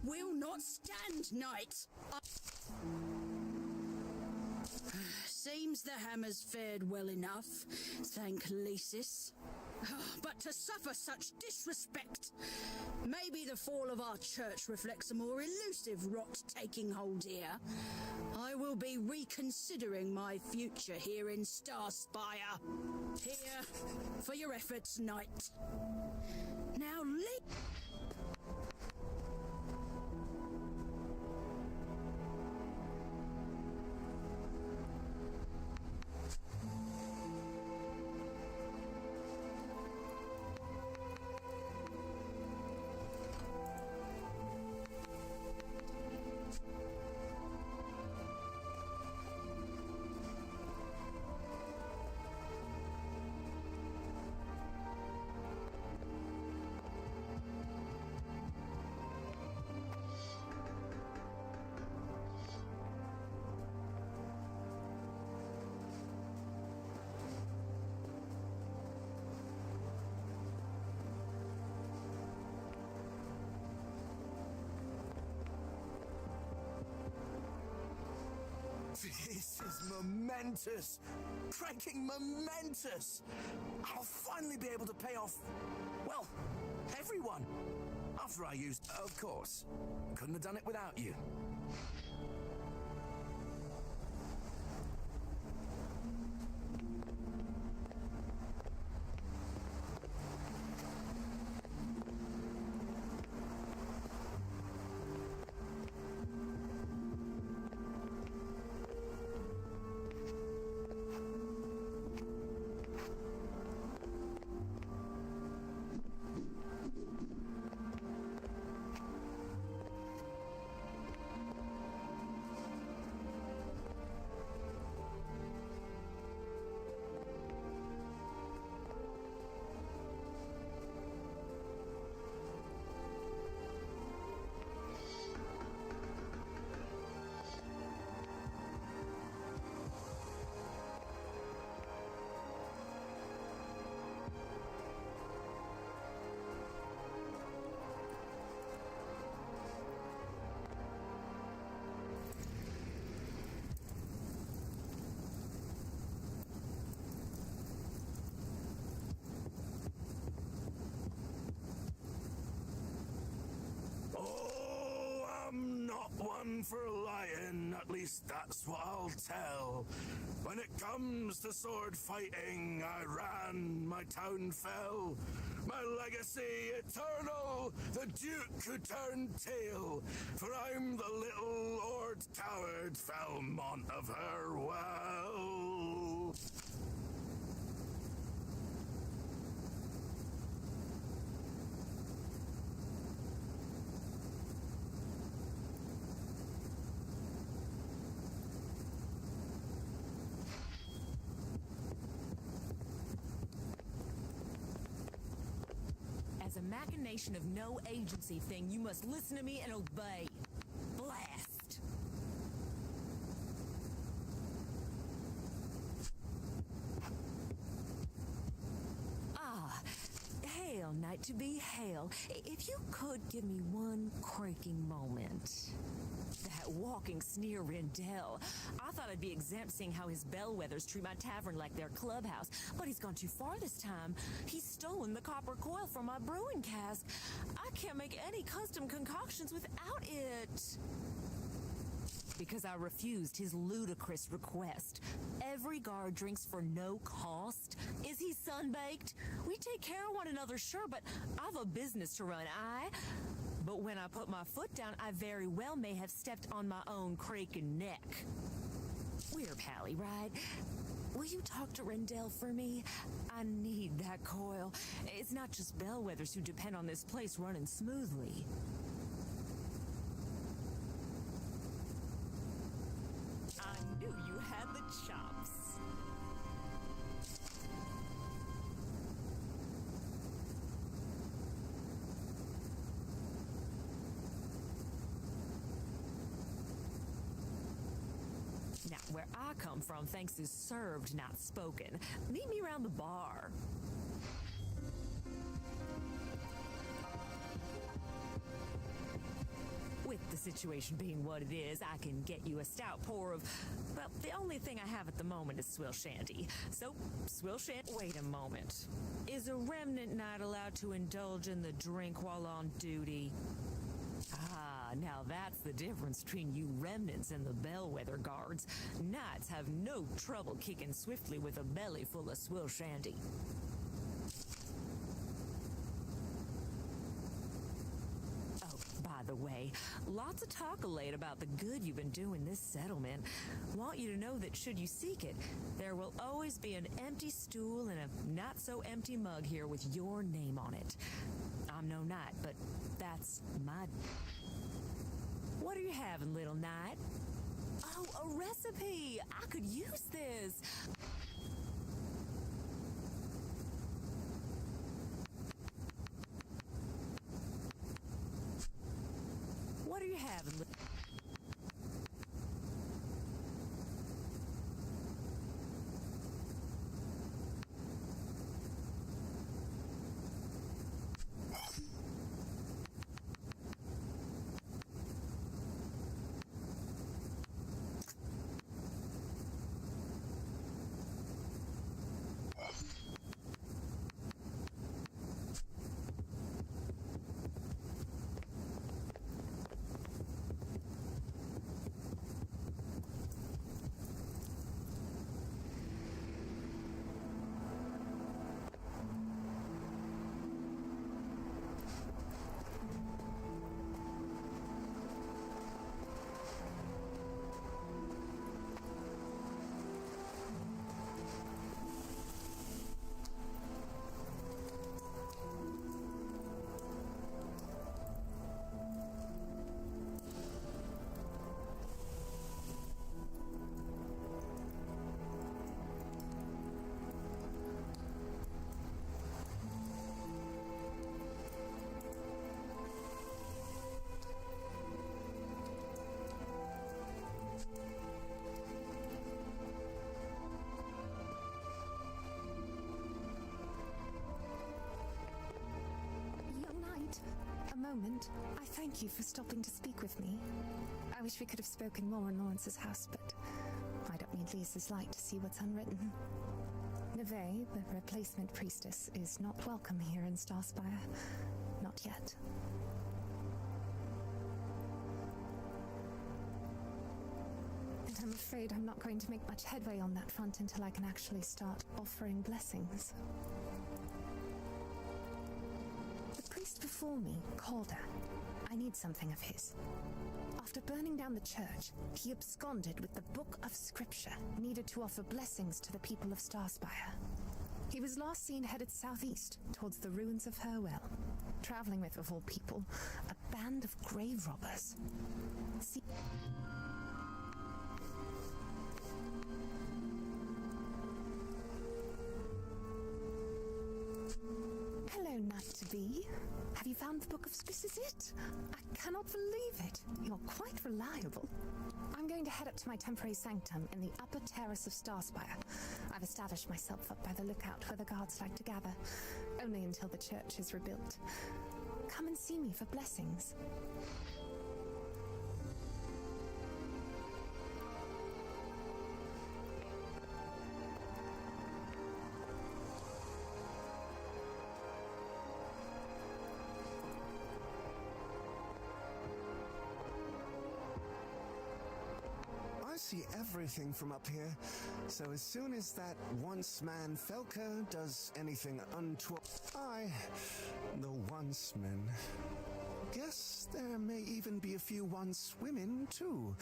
Will not stand, knight. Seems the hammer's fared well enough, thank Lysis. But to suffer such disrespect, maybe the fall of our church reflects a more elusive rot taking hold here. I will be reconsidering my future here in Starspire. Here for your efforts, knight. Now This is momentous! Freaking momentous! I'll finally be able to pay off, well, everyone. After I used, of course. Couldn't have done it without you. Oh, I'm not one for lying, at least that's what I'll tell. When it comes to sword fighting, I ran, my town fell. My legacy eternal, the Duke who turned tail. For I'm the little Lord Coward, Felmont of her well. As a machination of no agency thing, you must listen to me and obey. Blast! Ah, hail, knight to be hail. If you could give me one quaking moment. That walking sneer Rendell. I thought I'd be exempt seeing how his bellwethers treat my tavern like their clubhouse, but he's gone too far this time. He's stolen the copper coil from my brewing cask. I can't make any custom concoctions without it. Because I refused his ludicrous request. Every guard drinks for no cost. Is he sunbaked? We take care of one another, sure, but I've a business to run, But when I put my foot down, I very well may have stepped on my own cracking neck. We're pally, right? Will you talk to Rendell for me? I need that coil. It's not just bellwethers who depend on this place running smoothly. I knew you had the chops. Now, where I come from, thanks is served, not spoken. Meet me around the bar. With the situation being what it is, I can get you a stout pour of, well, the only thing I have at the moment is swill shandy. So, swill shandy. Wait a moment. Is a remnant knight allowed to indulge in the drink while on duty? Ah, now that's the difference between you remnants and the bellwether guards. Knights have no trouble kicking swiftly with a belly full of swill shandy. Oh, by the way, lots of talk late about the good you've been doing this settlement. Want you to know that should you seek it, there will always be an empty stool and a not-so-empty mug here with your name on it. I'm no knight, but that's my... What are you having, little knight? Oh, a recipe! I could use this! What are you having, little... moment. I thank you for stopping to speak with me. I wish we could have spoken more in Lawrence's house, but I don't need Lisa's light to see what's unwritten. Neve, the replacement priestess, is not welcome here in Starspire. Not yet. afraid I'm not going to make much headway on that front until I can actually start offering blessings. The priest before me, Calder, I need something of his. After burning down the church, he absconded with the book of scripture needed to offer blessings to the people of Starspire. He was last seen headed southeast towards the ruins of Herwell, traveling with, of all people, a band of grave robbers. See... Hello, Knight-to-be. Have you found the book of... This is it? I cannot believe it. You're quite reliable. I'm going to head up to my temporary sanctum in the upper terrace of Starspire. I've established myself up by the lookout where the guards like to gather, only until the church is rebuilt. Come and see me for blessings. I see everything from up here, so as soon as that once-man Felker does anything untoward... the once-men. Guess there may even be a few once-women, too.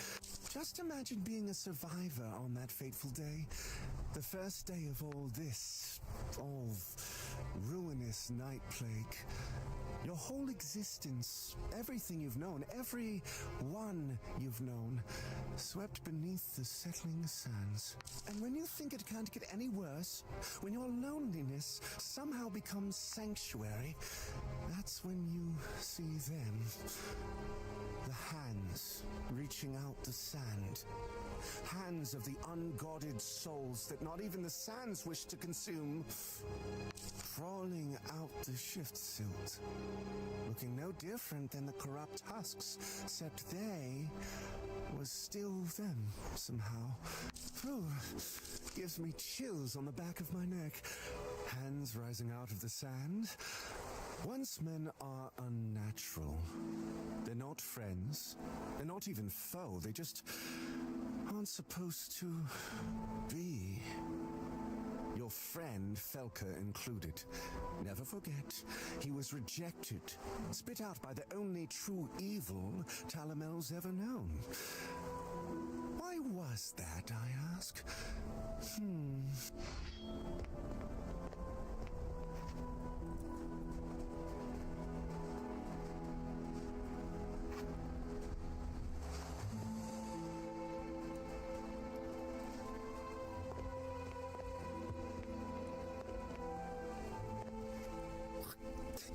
Just imagine being a survivor on that fateful day. The first day of all this, all ruinous night plague. Your whole existence, everything you've known, every one you've known, swept beneath the settling sands. And when you think it can't get any worse, when your loneliness somehow becomes sanctuary, that's when you see them. The hands reaching out the sand. Hands of the unguarded souls that not even the sands wish to consume. Crawling out the shift silt. Looking no different than the corrupt husks, except they was still them somehow. Ooh, gives me chills on the back of my neck. Hands rising out of the sand. Once men are unnatural. They're not friends. They're not even foe. They just aren't supposed to be. Your friend, Felker included. Never forget, he was rejected, spit out by the only true evil Talamel's ever known. Why was that, I ask?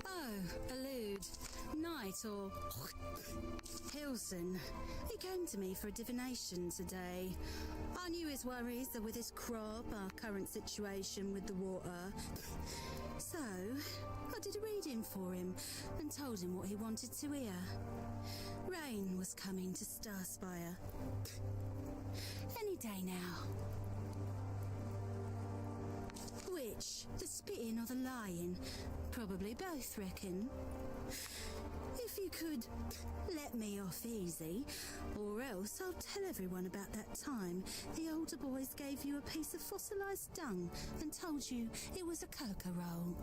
Oh, Elude, Knight, or Hilson. He came to me for a divination today. I knew his worries that with his crop, our current situation with the water. So, I did a reading for him and told him what he wanted to hear. Rain was coming to Starspire. Any day now. Which, the spitting or the lying? Probably both, reckon. If you could let me off easy, or else I'll tell everyone about that time the older boys gave you a piece of fossilised dung and told you it was a cocoa roll.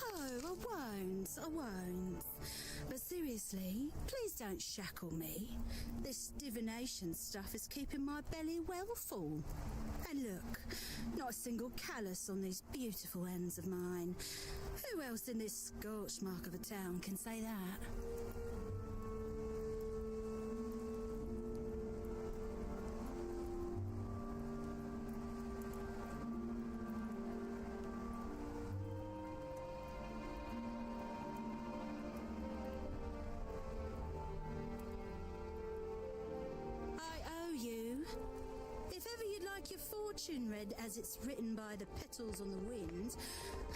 Oh, I won't. But seriously, please don't shackle me. This divination stuff is keeping my belly well full. And look, not a single callus on these beautiful hands of mine. Who else in this scorch mark of a town can say that? Your fortune read as it's written by the petals on the wind.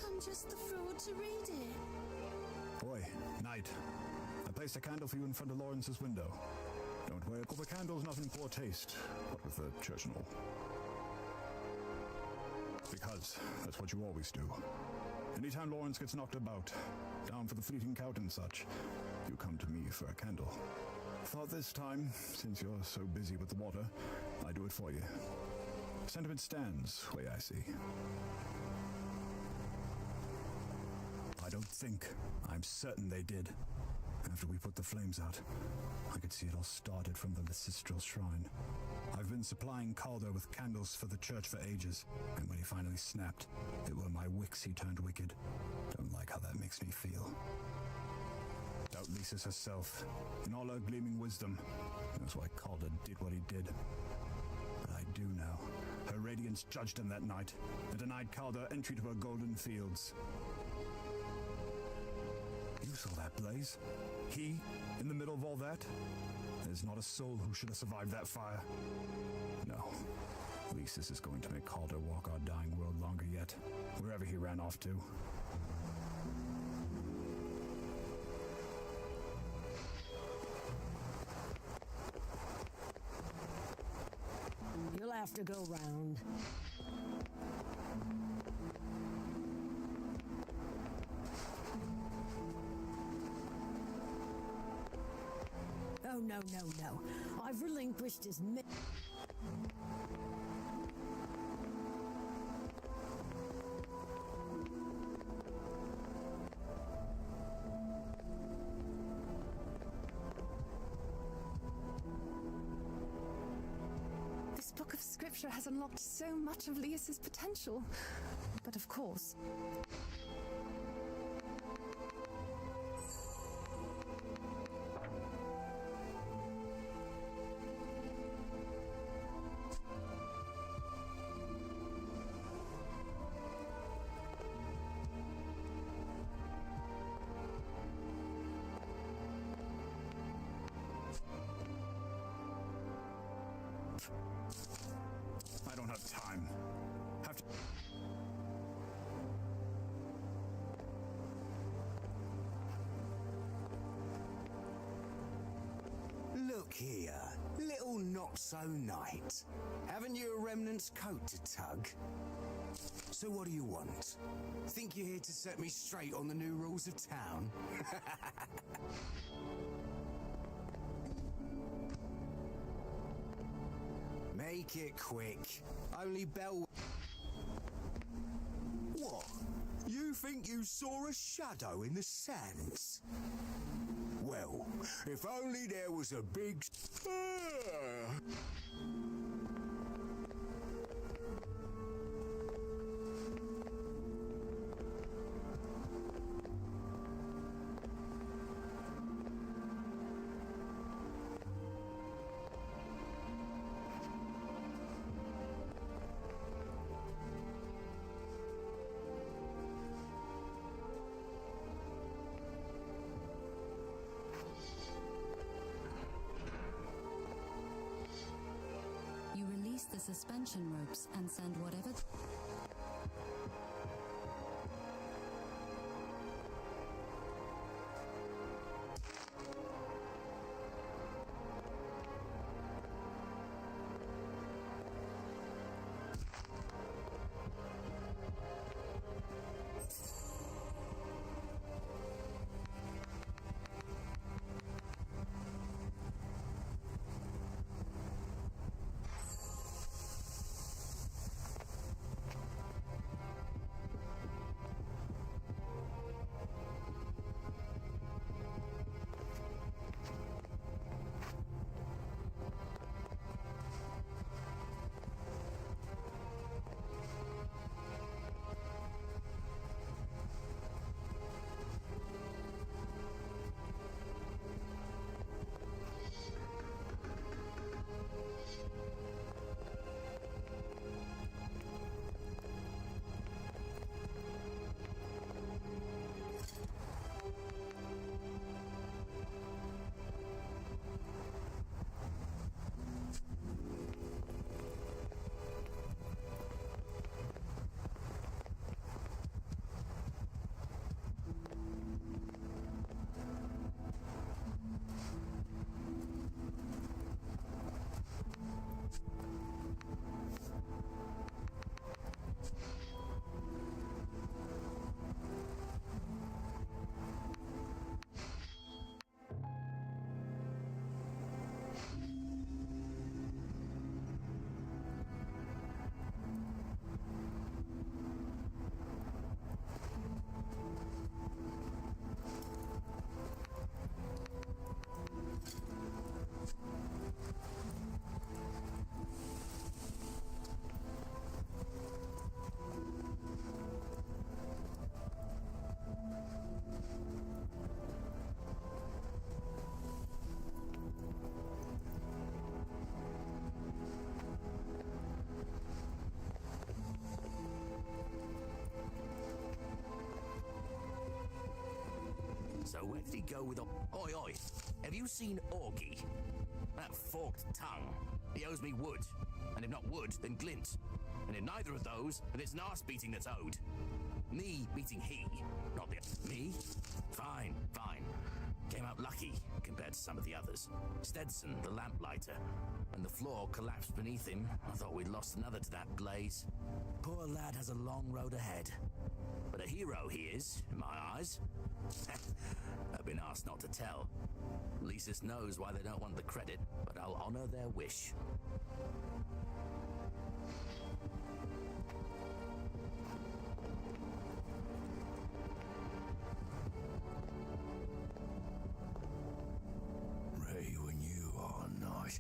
I'm just the fraud to read it. Boy, Knight, I placed a candle for you in front of Lawrence's window. Don't worry, the candle's not in poor taste, what with the church and all. Because that's what you always do. Anytime Lawrence gets knocked about, down for the fleeting count and such, you come to me for a candle. Thought this time, since you're so busy with the water, I do it for you. Sentiment stands, way I see. I don't think. I'm certain they did. After we put the flames out, I could see it all started from the ancestral shrine. I've been supplying Calder with candles for the church for ages, and when he finally snapped, it were my wicks he turned wicked. Don't like how that makes me feel. Doubt Lisa's herself, in all her gleaming wisdom, knows why Calder did what he did. But I do now. Her radiance judged him that night, and denied Calder entry to her golden fields. You saw that blaze? He, in the middle of all that? There's not a soul who should have survived that fire. No. At least this is going to make Calder walk our dying world longer yet, wherever he ran off to. You'll have to go round. Oh, no. I've relinquished his This book of scripture has unlocked so much of Lias's potential. But of course, I don't have time. Have to... Look here, little not-so-knight. Haven't you a remnant's coat to tug? So what do you want? Think you're here to set me straight on the new rules of town? Make it quick. Only Bell... What? You think you saw a shadow in the sands? Well, if only there was a big... You release the suspension ropes and send whatever... where did he go with Oi, oi, have you seen Augie? That forked tongue. He owes me wood. And if not wood, then glint. And if neither of those, then it's an arse beating that's owed. Me beating he, not the... Me? Fine, fine. Came out lucky compared to some of the others. Stetson, the lamplighter. When the floor collapsed beneath him, I thought we'd lost another to that blaze. Poor lad has a long road ahead. But a hero he is, in my eyes. I've been asked not to tell. Lysis knows why they don't want the credit, but I'll honor their wish. Ray, when you are not.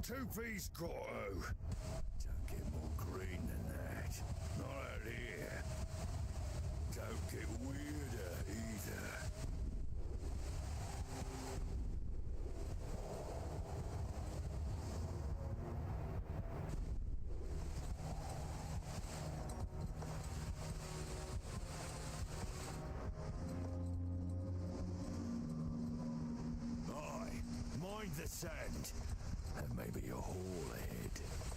Two-piece grotto. Don't get more green than that. Not out here. Don't get weirder either. Aye, mind the sand. And maybe a hole ahead.